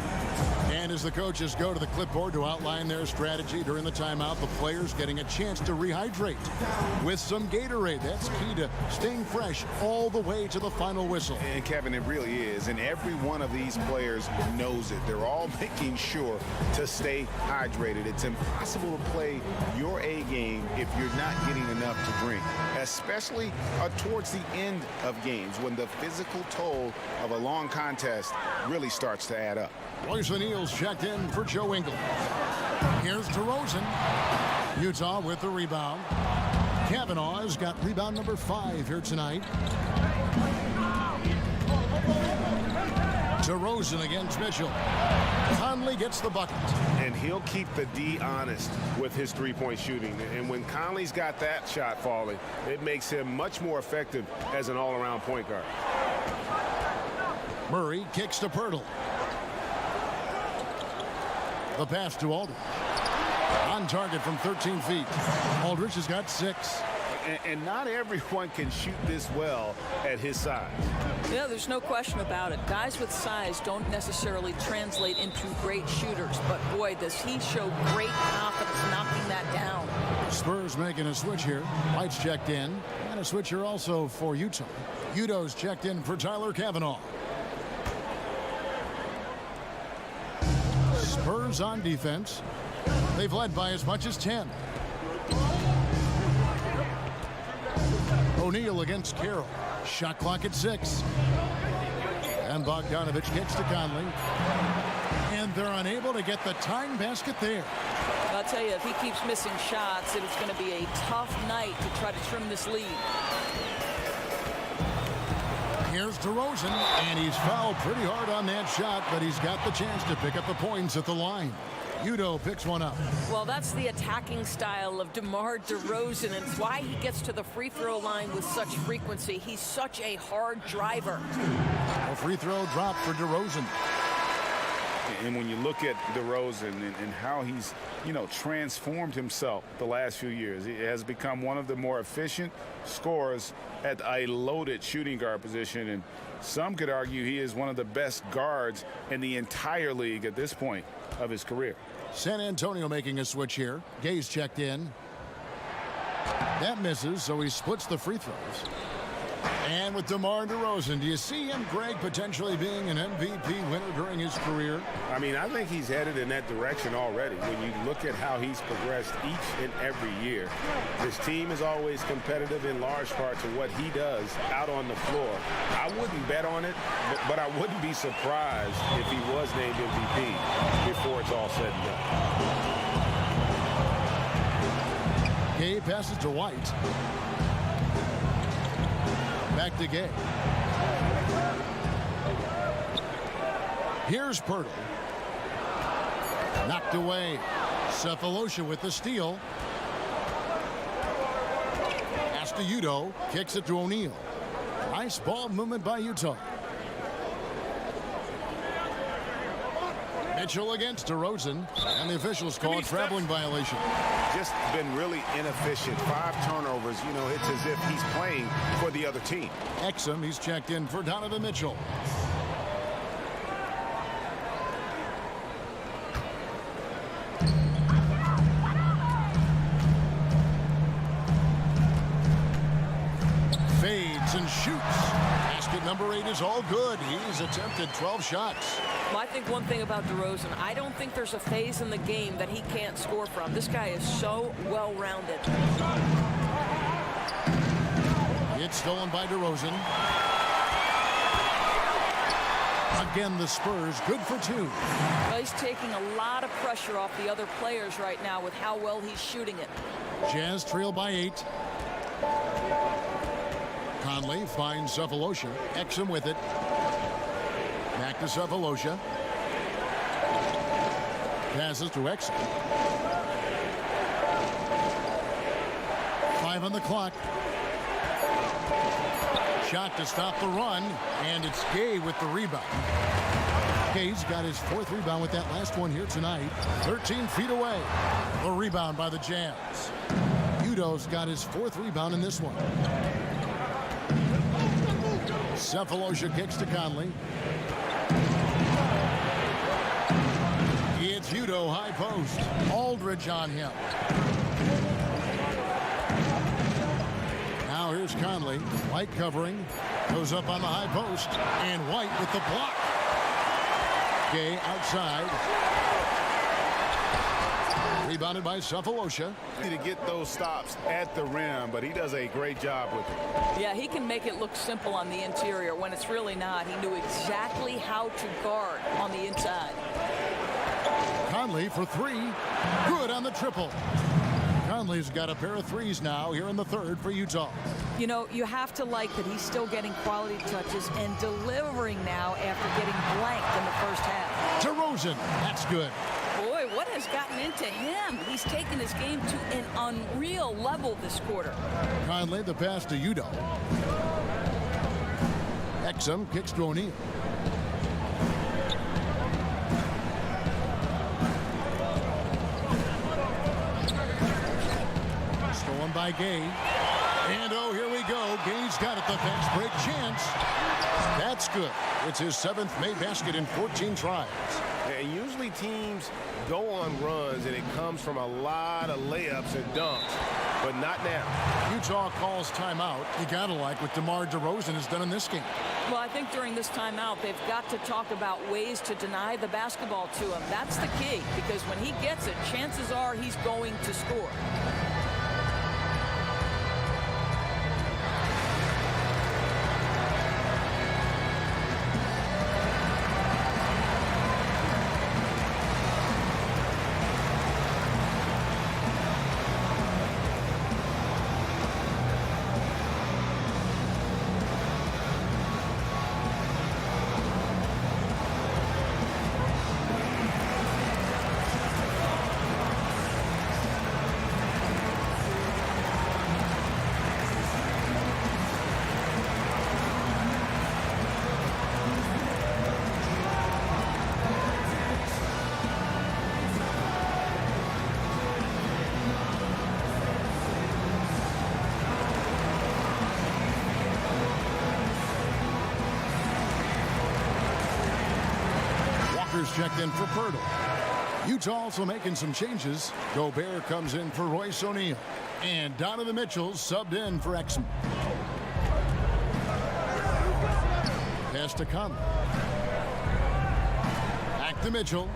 And as the coaches go to the clipboard to outline their strategy during the timeout, the players getting a chance to rehydrate with some Gatorade. That's key to staying fresh all the way to the final whistle. And Kevin, it really is. And every one of these players knows it. They're all making sure to stay hydrated. It's impossible to play your A game if you're not getting enough to drink, especially towards the end of games when the physical toll of a long contest really starts to add up. Royce O'Neal's checked in for Joe Ingles. Here's DeRozan. Utah with the rebound. Kavanaugh has got rebound number 5 here tonight. DeRozan against Mitchell. Conley gets the bucket. And he'll keep the D honest with his three-point shooting. And when Conley's got that shot falling, it makes him much more effective as an all-around point guard. Murray kicks to Poeltl. The pass to Aldridge. On target from 13 feet. Aldridge has got 6. And not everyone can shoot this well at his size. Yeah, there's no question about it. Guys with size don't necessarily translate into great shooters, but boy, does he show great confidence knocking that down. Spurs making a switch here. White's checked in. And a switch here also for Utah. Udo's checked in for Tyler Kavanaugh. Spurs on defense. They've led by as much as 10. O'Neal against Carroll. Shot clock at 6. And Bogdanovich kicks to Conley. And they're unable to get the tying basket there. I'll tell you, if he keeps missing shots, it is going to be a tough night to try to trim this lead. Here's DeRozan, and he's fouled pretty hard on that shot, but he's got the chance to pick up the points at the line. Udo picks one up. Well, that's the attacking style of DeMar DeRozan, and it's why he gets to the free throw line with such frequency. He's such a hard driver. A free throw drop for DeRozan. And when you look at DeRozan and how he's, transformed himself the last few years, he has become one of the more efficient scorers at a loaded shooting guard position. And some could argue he is one of the best guards in the entire league at this point of his career. San Antonio making a switch here. Gay's checked in. That misses, so he splits the free throws. And with DeMar DeRozan, do you see him, Greg, potentially being an MVP winner during his career? I mean, I think he's headed in that direction already. When you look at how he's progressed each and every year, this team is always competitive in large part to what he does out on the floor. I wouldn't bet on it, but I wouldn't be surprised if he was named MVP before it's all said and done. Gay passes to White. Back to Gay. Here's Pirtle. Knocked away. Cephalosha with the steal. Pass to Udo. Kicks it to O'Neal. Nice ball movement by Utah. Mitchell against DeRozan, and the officials call a traveling violation. Just been really inefficient. 5 turnovers. It's as if he's playing for the other team. Exum, he's checked in for Donovan Mitchell. Fades and shoots. Basket number 8 is all good. He's attempted 12 shots. Well, I think one thing about DeRozan, I don't think there's a phase in the game that he can't score from. This guy is so well-rounded. It's stolen by DeRozan. Again, the Spurs good for 2. Well, he's taking a lot of pressure off the other players right now with how well he's shooting it. Jazz trail by 8. Conley finds Cephalosha. Exum with it. Back to Cephalosha. Passes to Exum. 5 on the clock. Shot to stop the run, and it's Gay with the rebound. Gay's got his 4th rebound with that last one here tonight. 13 feet away. A rebound by the Jazz. Udo's got his 4th rebound in this one. Cephalosha kicks to Conley. It's Udo, high post. Aldridge on him. Now here's Conley. White covering. Goes up on the high post. And White with the block. Gay outside. Rebounded by Cephalosha. To get those stops at the rim, but he does a great job with it. Yeah, he can make it look simple on the interior when it's really not. He knew exactly how to guard on the inside. Conley for 3. Good on the triple. Conley's got a pair of 3s now here in the 3rd for Utah. You have to like that he's still getting quality touches and delivering now after getting blanked in the first half. DeRozan, that's good. Boy, what has gotten into him? He's taken his game to an unreal level this quarter. Conley, the pass to Udo. Exum kicks to O'Neal. Stolen by Gay. And oh, here we go. Gay's got it. The fast break chance. That's good. It's his 7th made basket in 14 tries. And usually teams go on runs, and it comes from a lot of layups and dunks, but not now. Utah calls timeout. You gotta like what DeMar DeRozan has done in this game. Well, I think during this timeout, they've got to talk about ways to deny the basketball to him. That's the key, because when he gets it, chances are he's going to score. Walker's checked in for Pirtle. Utah also making some changes. Gobert comes in for Royce O'Neal. And Donovan Mitchell subbed in for Exum. Pass to Conley. Back to Mitchell.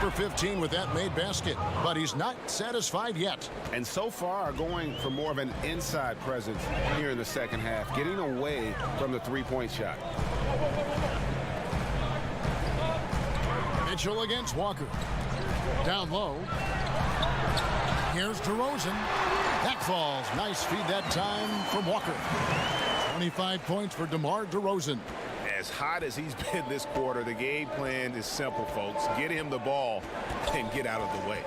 For 15 with that made basket, but he's not satisfied yet. And so far going for more of an inside presence here in the second half, getting away from the three-point shot. Mitchell against Walker. Down low. Here's DeRozan. That falls. Nice feed that time from Walker. 25 points for DeMar DeRozan. As hot as he's been this quarter, the game plan is simple, folks. Get him the ball and get out of the way.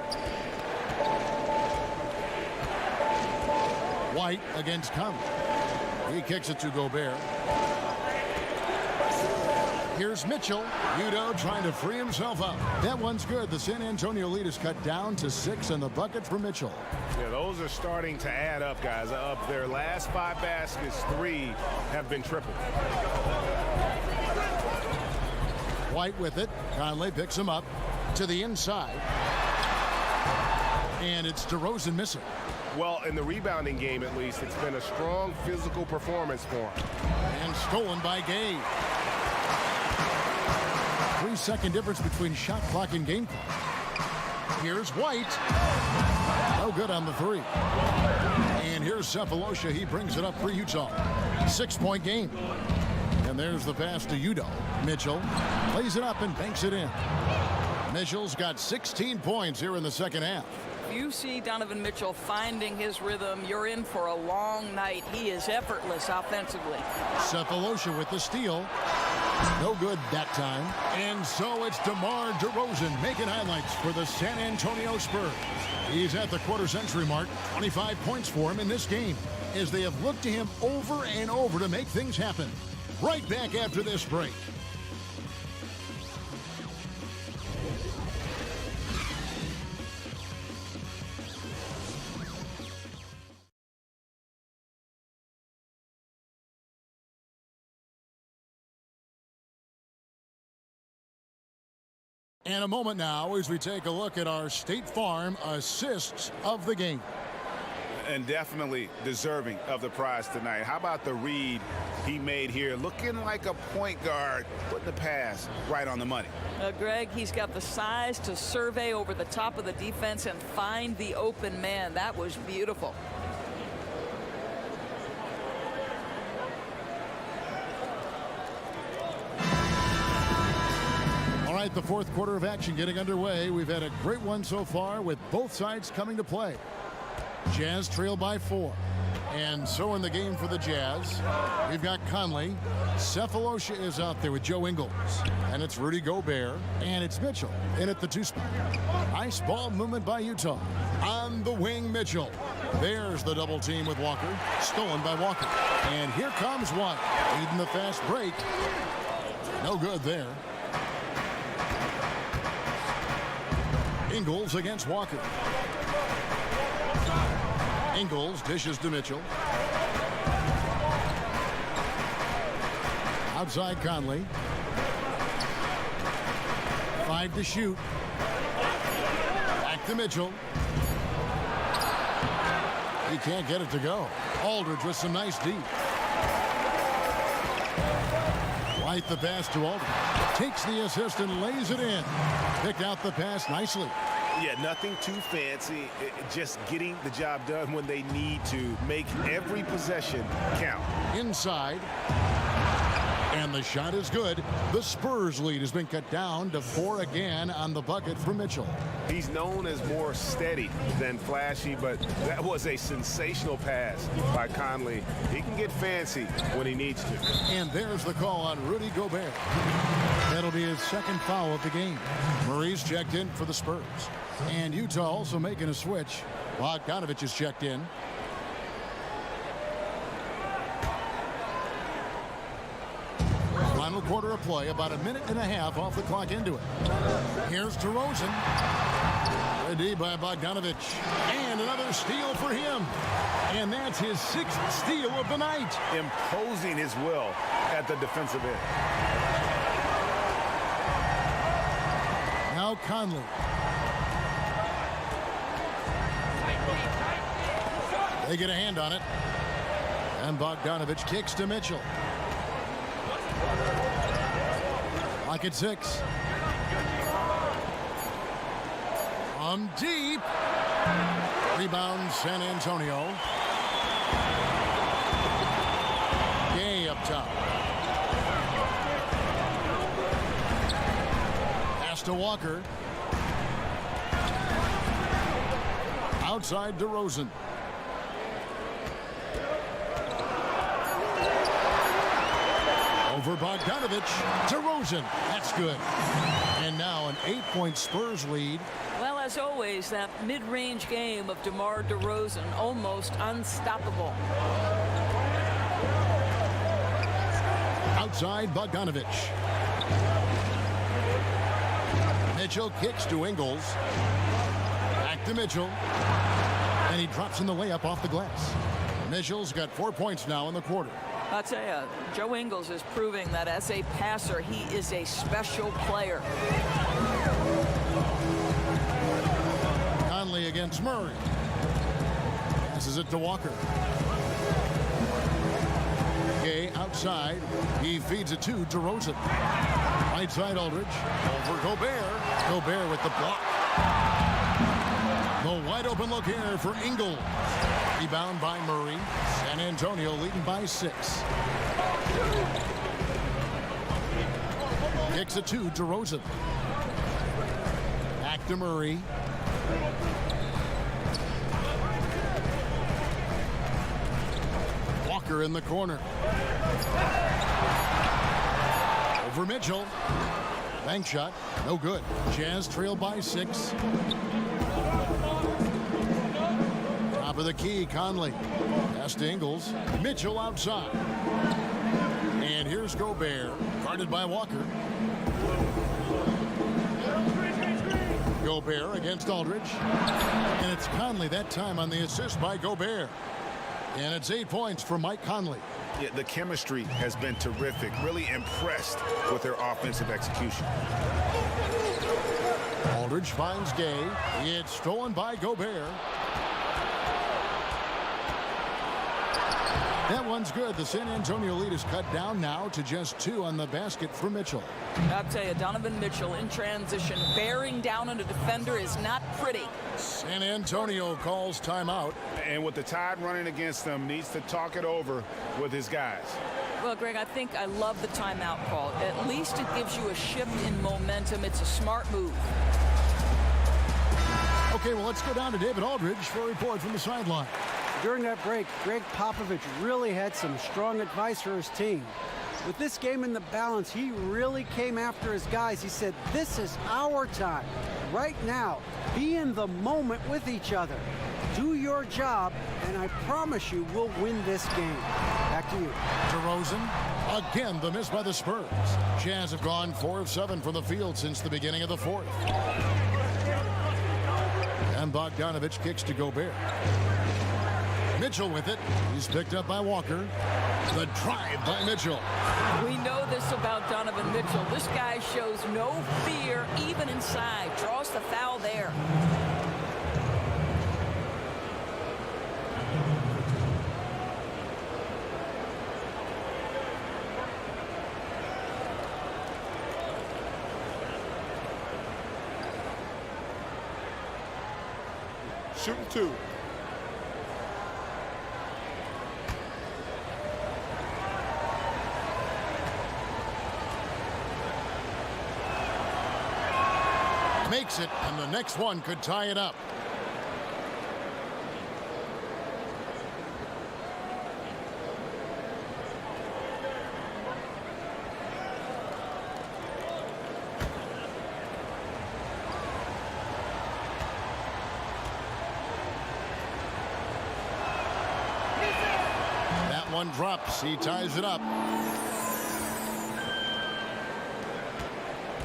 White against Conley. He kicks it to Gobert. Here's Mitchell. Udo trying to free himself up. That one's good. The San Antonio lead is cut down to 6, and the bucket for Mitchell. Yeah, those are starting to add up, guys. Of their last 5 baskets, 3 have been triple. White with it. Conley picks him up to the inside. And it's DeRozan missing. Well, in the rebounding game, at least, it's been a strong physical performance for him. And stolen by Gay. 3-second difference between shot clock and game clock. Here's White. No good on the 3. And here's Cephalosha. He brings it up for Utah. 6-point game. And there's the pass to Udo. Mitchell plays it up and banks it in. Mitchell's got 16 points here in the second half. You see Donovan Mitchell finding his rhythm. You're in for a long night. He is effortless offensively. Cephalosha with the steal. No good that time. And so it's DeMar DeRozan making highlights for the San Antonio Spurs. He's at the quarter-century mark. 25 points for him in this game as they have looked to him over and over to make things happen. Right back after this break. And a moment now as we take a look at our State Farm assists of the game. And definitely deserving of the prize tonight. How about the read he made here? Looking like a point guard, putting the pass right on the money. Greg, he's got the size to survey over the top of the defense and find the open man. That was beautiful. All right, the fourth quarter of action getting underway. We've had a great one so far with both sides coming to play. Jazz trail by 4. And so in the game for the Jazz, we've got Conley. Cephalosha is out there with Joe Ingles. And it's Rudy Gobert. And it's Mitchell in at the 2 spot. Nice ball movement by Utah. On the wing, Mitchell. There's the double team with Walker. Stolen by Walker. And here comes White. Leading the fast break. No good there. Ingles against Walker. Ingles dishes to Mitchell. Outside Conley. 5 to shoot. Back to Mitchell. He can't get it to go. Aldridge with some nice deep. White the pass to Aldridge. Takes the assist and lays it in. Picked out the pass nicely. Yeah, nothing too fancy. Just getting the job done when they need to. Make every possession count. Inside. And the shot is good. The Spurs lead has been cut down to 4 again on the bucket for Mitchell. He's known as more steady than flashy, but that was a sensational pass by Conley. He can get fancy when he needs to. And there's the call on Rudy Gobert. That'll be his second foul of the game. Murray's checked in for the Spurs. And Utah also making a switch. Bogdanovich is checked in. Final quarter of play, about a minute and a half off the clock into it. Here's DeRozan. A D by Bogdanovich. And another steal for him. And that's his 6th steal of the night. Imposing his will at the defensive end. Now Conley. They get a hand on it. And Bogdanovich kicks to Mitchell. Lock at 6. From deep. Rebound San Antonio. Gay up top. Pass to Walker. Outside DeRozan. Over Bogdanovich. DeRozan. That's good. And now an 8-point Spurs lead. Well, as always, that mid-range game of DeMar DeRozan, almost unstoppable. Outside Bogdanovich. Mitchell kicks to Ingles. Back to Mitchell. And he drops in the layup off the glass. Mitchell's got 4 points now in the quarter. I'll tell you, Joe Ingles is proving that as a passer, he is a special player. Conley against Murray. Passes it to Walker. Gay outside. He feeds it to DeRozan. Right side Aldridge. Over Gobert. Gobert with the block. The wide open look here for Ingles. Rebound by Murray. San Antonio leading by 6. Kicks it to DeRozan. Back to Murray. Walker in the corner. Over Mitchell. Bank shot. No good. Jazz trail by 6. Top of the key, Conley. Pass to Ingles. Mitchell outside. And here's Gobert. Guarded by Walker. Gobert against Aldridge. And it's Conley that time on the assist by Gobert. And it's 8 points for Mike Conley. Yeah, the chemistry has been terrific. Really impressed with their offensive execution. Aldridge finds Gay. It's stolen by Gobert. That one's good. The San Antonio lead is cut down now to just 2 on the basket for Mitchell. I'll tell you, Donovan Mitchell in transition, bearing down on a defender is not pretty. San Antonio calls timeout. And with the tide running against them, needs to talk it over with his guys. Well, Greg, I think I love the timeout call. At least it gives you a shift in momentum. It's a smart move. Okay, well, let's go down to David Aldridge for a report from the sideline. During that break, Greg Popovich really had some strong advice for his team. With this game in the balance, he really came after his guys. He said, this is our time. Right now, be in the moment with each other. Do your job, and I promise you we'll win this game. Back to you. DeRozan, again, the miss by the Spurs. Jazz have gone 4 of 7 from the field since the beginning of the 4th. And Bogdanovich kicks to Gobert. Mitchell with it. He's picked up by Walker. The drive by Mitchell. We know this about Donovan Mitchell. This guy shows no fear even inside. Draws the foul there. Shooting 2. Makes it, and the next one could tie it up. That one drops. He ties it up.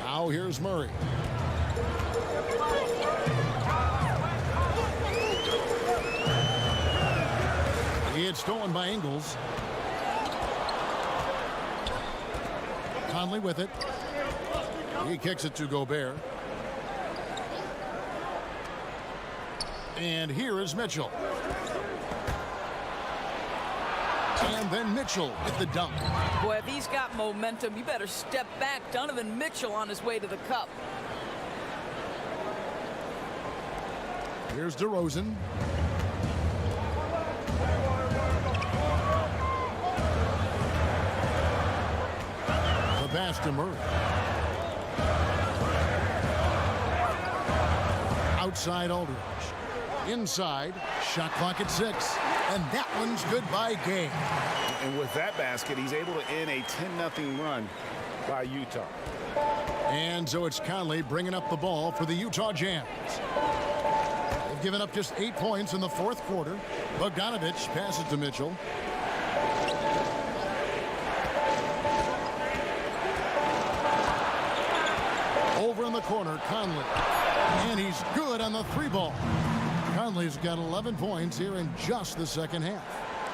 Now here's Murray. It's stolen by Ingles. Conley with it. He kicks it to Gobert. And here is Mitchell. And then Mitchell with the dunk. Boy, if he's got momentum, you better step back. Donovan Mitchell on his way to the cup. Here's DeRozan. The pass to Murray. Outside Aldridge. Inside. Shot clock at 6. And that one's good by game. And with that basket, he's able to end a 10-0 run by Utah. And so it's Conley bringing up the ball for the Utah Jazz. They've given up just 8 points in the fourth quarter. Bogdanovich passes to Mitchell. Over in the corner, Conley. And he's good on the 3-ball. Conley's got 11 points here in just the second half.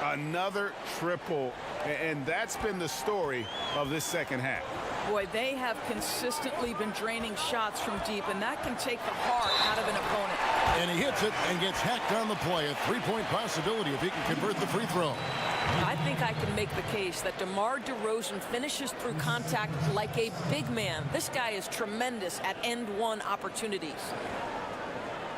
Another triple, and that's been the story of this second half. Boy, they have consistently been draining shots from deep, and that can take the heart out of an opponent. And he hits it and gets hacked on the play. A 3-point possibility if he can convert the free throw. I think I can make the case that DeMar DeRozan finishes through contact like a big man. This guy is tremendous at end-one opportunities.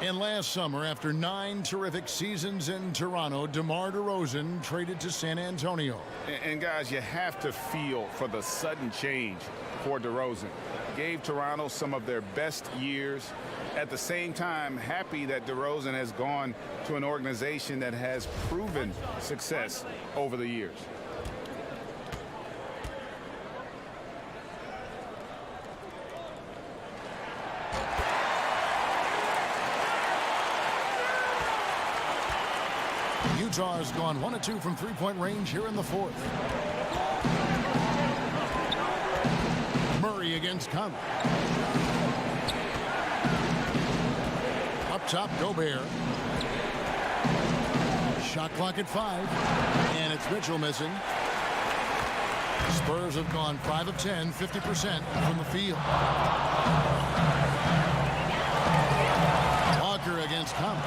And last summer, after 9 terrific seasons in Toronto, DeMar DeRozan traded to San Antonio. And guys, you have to feel for the sudden change for DeRozan. Gave Toronto some of their best years. At the same time, happy that DeRozan has gone to an organization that has proven success over the years. Utah has gone 1 of 2 from 3-point range here in the fourth. Murray against Conley. Up top, Gobert. Shot clock at 5. And it's Mitchell missing. Spurs have gone 5 of 10, 50% from the field. Walker against Conley.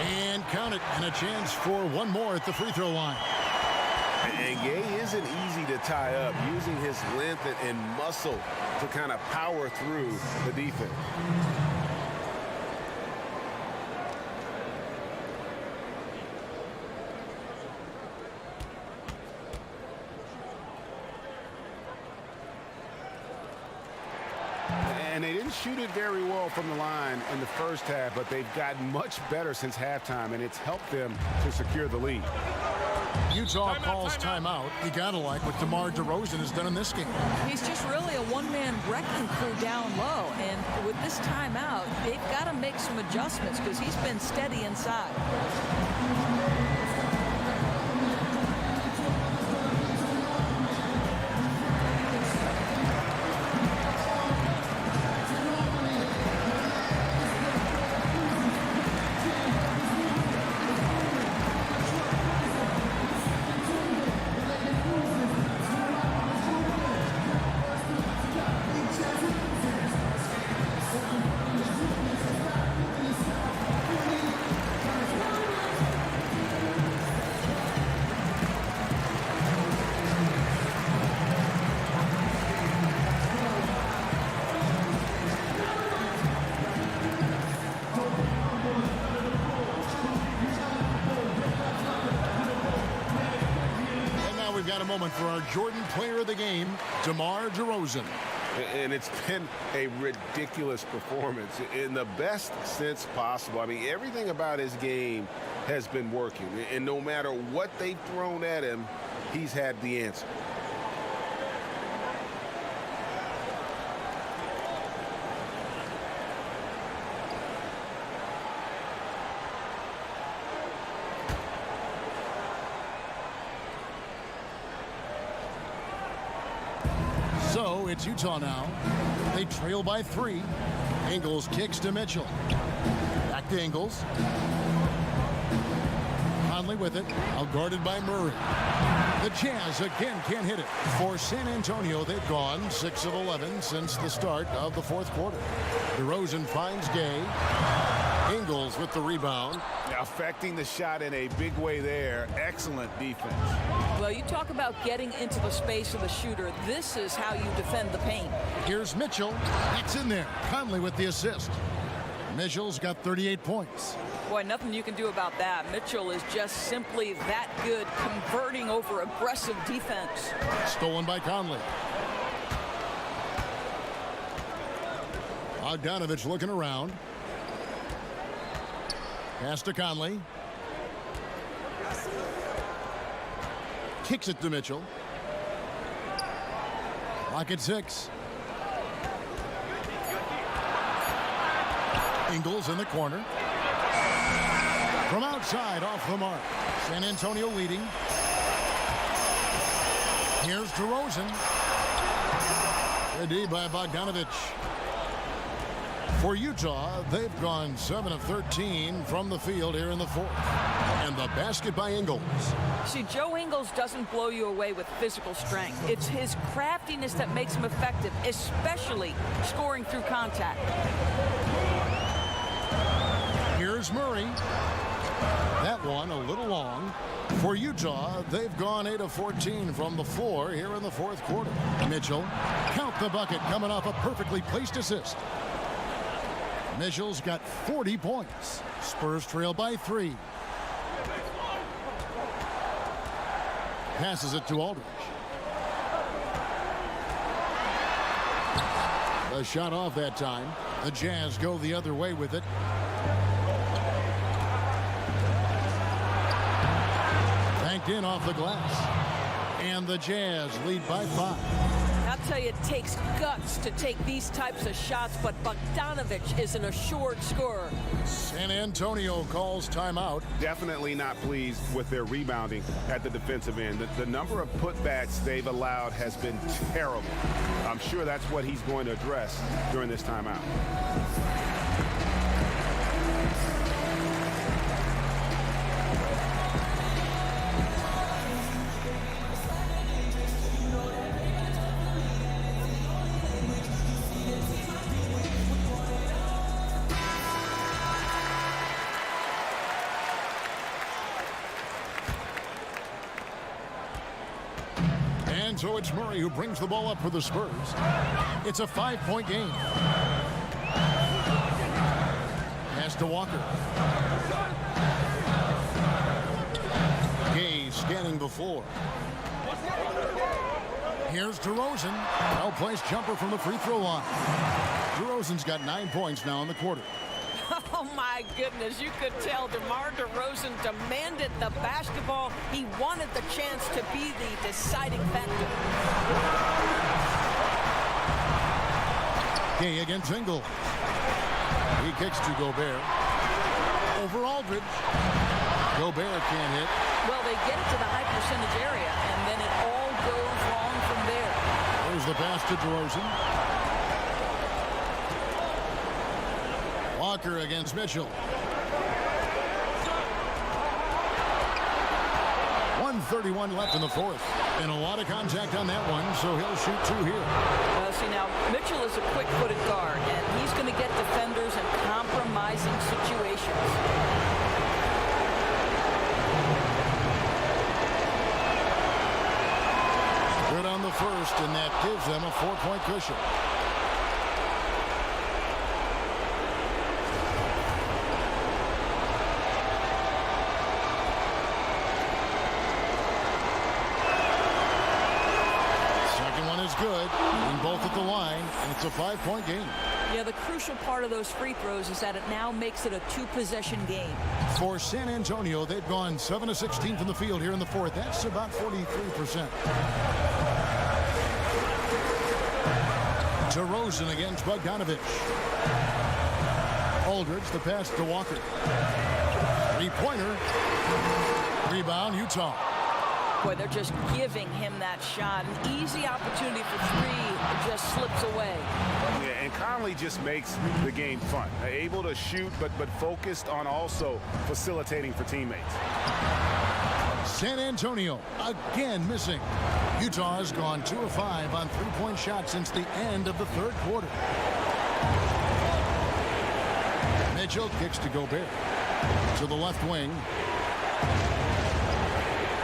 And count it, and a chance for one more at the free throw line. And Gay isn't easy to tie up, using his length and muscle to kind of power through the defense. And they didn't shoot it very well from the line in the first half, but they've gotten much better since halftime, and it's helped them to secure the lead. Utah calls timeout. You gotta like what DeMar DeRozan has done in this game. He's just really a one-man wrecking crew down low, and with this timeout, they've got to make some adjustments because he's been steady inside. Moment for our Jordan player of the game, DeMar DeRozan. And it's been a ridiculous performance in the best sense possible. I mean, everything about his game has been working. And no matter what they've thrown at him, he's had the answer. So it's Utah now. They trail by 3. Ingles kicks to Mitchell. Back to Ingles. Conley with it, outguarded by Murray. The Jazz again can't hit it. For San Antonio, they've gone 6 of 11 since the start of the fourth quarter. DeRozan finds Gay. Ingles with the rebound. Affecting the shot in a big way there. Excellent defense. Well, you talk about getting into the space of the shooter. This is how you defend the paint. Here's Mitchell. It's in there. Conley with the assist. Mitchell's got 38 points. Boy, nothing you can do about that. Mitchell is just simply that good, converting over aggressive defense. Stolen by Conley. Bogdanovich looking around. Pass to Conley. Kicks it to Mitchell. Lock at 6. Ingles in the corner. From outside, off the mark. San Antonio leading. Here's DeRozan. Good D by Bogdanovich. For Utah, they've gone 7 of 13 from the field here in the fourth. And the basket by Ingles. See, Joe Ingles doesn't blow you away with physical strength. It's his craftiness that makes him effective, especially scoring through contact. Here's Murray. That one a little long. For Utah, they've gone 8 of 14 from the floor here in the fourth quarter. Mitchell, count the bucket, coming off a perfectly placed assist. Mitchell's got 40 points. Spurs trail by 3. Passes it to Aldridge. A shot off that time. The Jazz go the other way with it. Banked in off the glass. And the Jazz lead by 5. I'll tell you, it takes guts to take these types of shots, but Bogdanovich is an assured scorer. San Antonio calls timeout. Definitely not pleased with their rebounding at the defensive end. The number of putbacks they've allowed has been terrible. I'm sure that's what he's going to address during this timeout. And so it's Murray who brings the ball up for the Spurs. It's a 5-point game. Pass to Walker. Gay scanning the floor. Here's DeRozan. Well-placed jumper from the free throw line. DeRozan's got 9 points now in the quarter. Oh, my goodness. You could tell DeMar DeRozan demanded the basketball. He wanted the chance to be the deciding factor. Gay against Ingles. He kicks to Gobert. Over Aldridge. Gobert can't hit. Well, they get it to the high percentage area, and then it all goes wrong from there. There's the pass to DeRozan. Walker against Mitchell. 1:31 left in the fourth. And a lot of contact on that one, so he'll shoot 2 here. See, now, Mitchell is a quick-footed guard, and he's going to get defenders in compromising situations. Good on the first, and that gives them a 4-point cushion. Good, and both at the line, and it's a 5-point game. Yeah, the crucial part of those free throws is that it now makes it a 2-possession game. For San Antonio, they've gone 7 of 16 from the field here in the fourth. That's about 43%. DeRozan against Bogdanovich. Aldridge, the pass to Walker. 3-pointer. Rebound, Utah. Boy, they're just giving him that shot. An easy opportunity for 3 just slips away. Yeah, and Conley just makes the game fun. Able to shoot, but focused on also facilitating for teammates. San Antonio again missing. Utah has gone 2 of 5 on three-point shots since the end of the third quarter. Mitchell kicks to Gobert. To the left wing.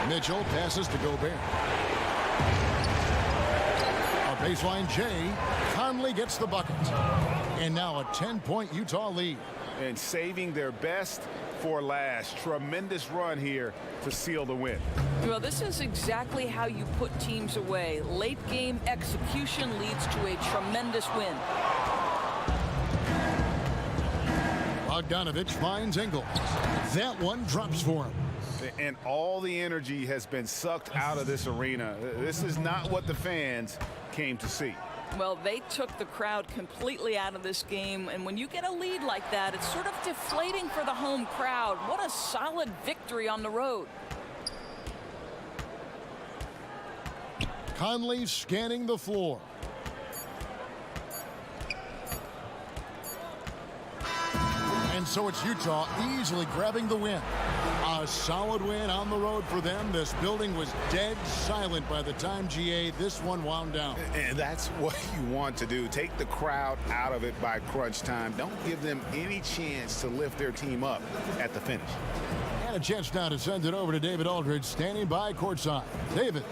Mitchell passes to Gobert. A baseline J. Conley gets the bucket. And now a 10-point Utah lead. And saving their best for last. Tremendous run here to seal the win. Well, this is exactly how you put teams away. Late game execution leads to a tremendous win. Bogdanovich finds Ingles. That one drops for him. And all the energy has been sucked out of this arena. This is not what the fans came to see. Well, they took the crowd completely out of this game, and when you get a lead like that, it's sort of deflating for the home crowd. What a solid victory on the road. Conley scanning the floor. And so it's Utah easily grabbing the win. A solid win on the road for them. This building was dead silent by the time, GA, this one wound down. And that's what you want to do. Take the crowd out of it by crunch time. Don't give them any chance to lift their team up at the finish. And a chance now to send it over to David Aldridge, standing by courtside. David.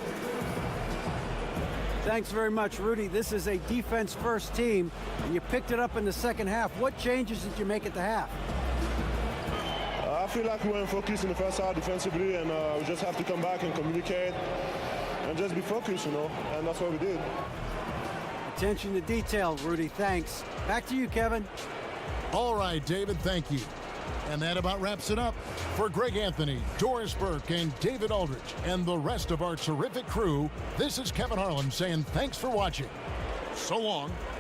Thanks very much, Rudy. This is a defense-first team, and you picked it up in the second half. What changes did you make at the half? I feel like we weren't focused in the first half defensively, and we just have to come back and communicate and just be focused, you know, and that's what we did. Attention to detail, Rudy. Thanks. Back to you, Kevin. All right, David, thank you. And that about wraps it up. For Greg Anthony, Doris Burke, and David Aldridge, and the rest of our terrific crew, this is Kevin Harlan saying thanks for watching. So long.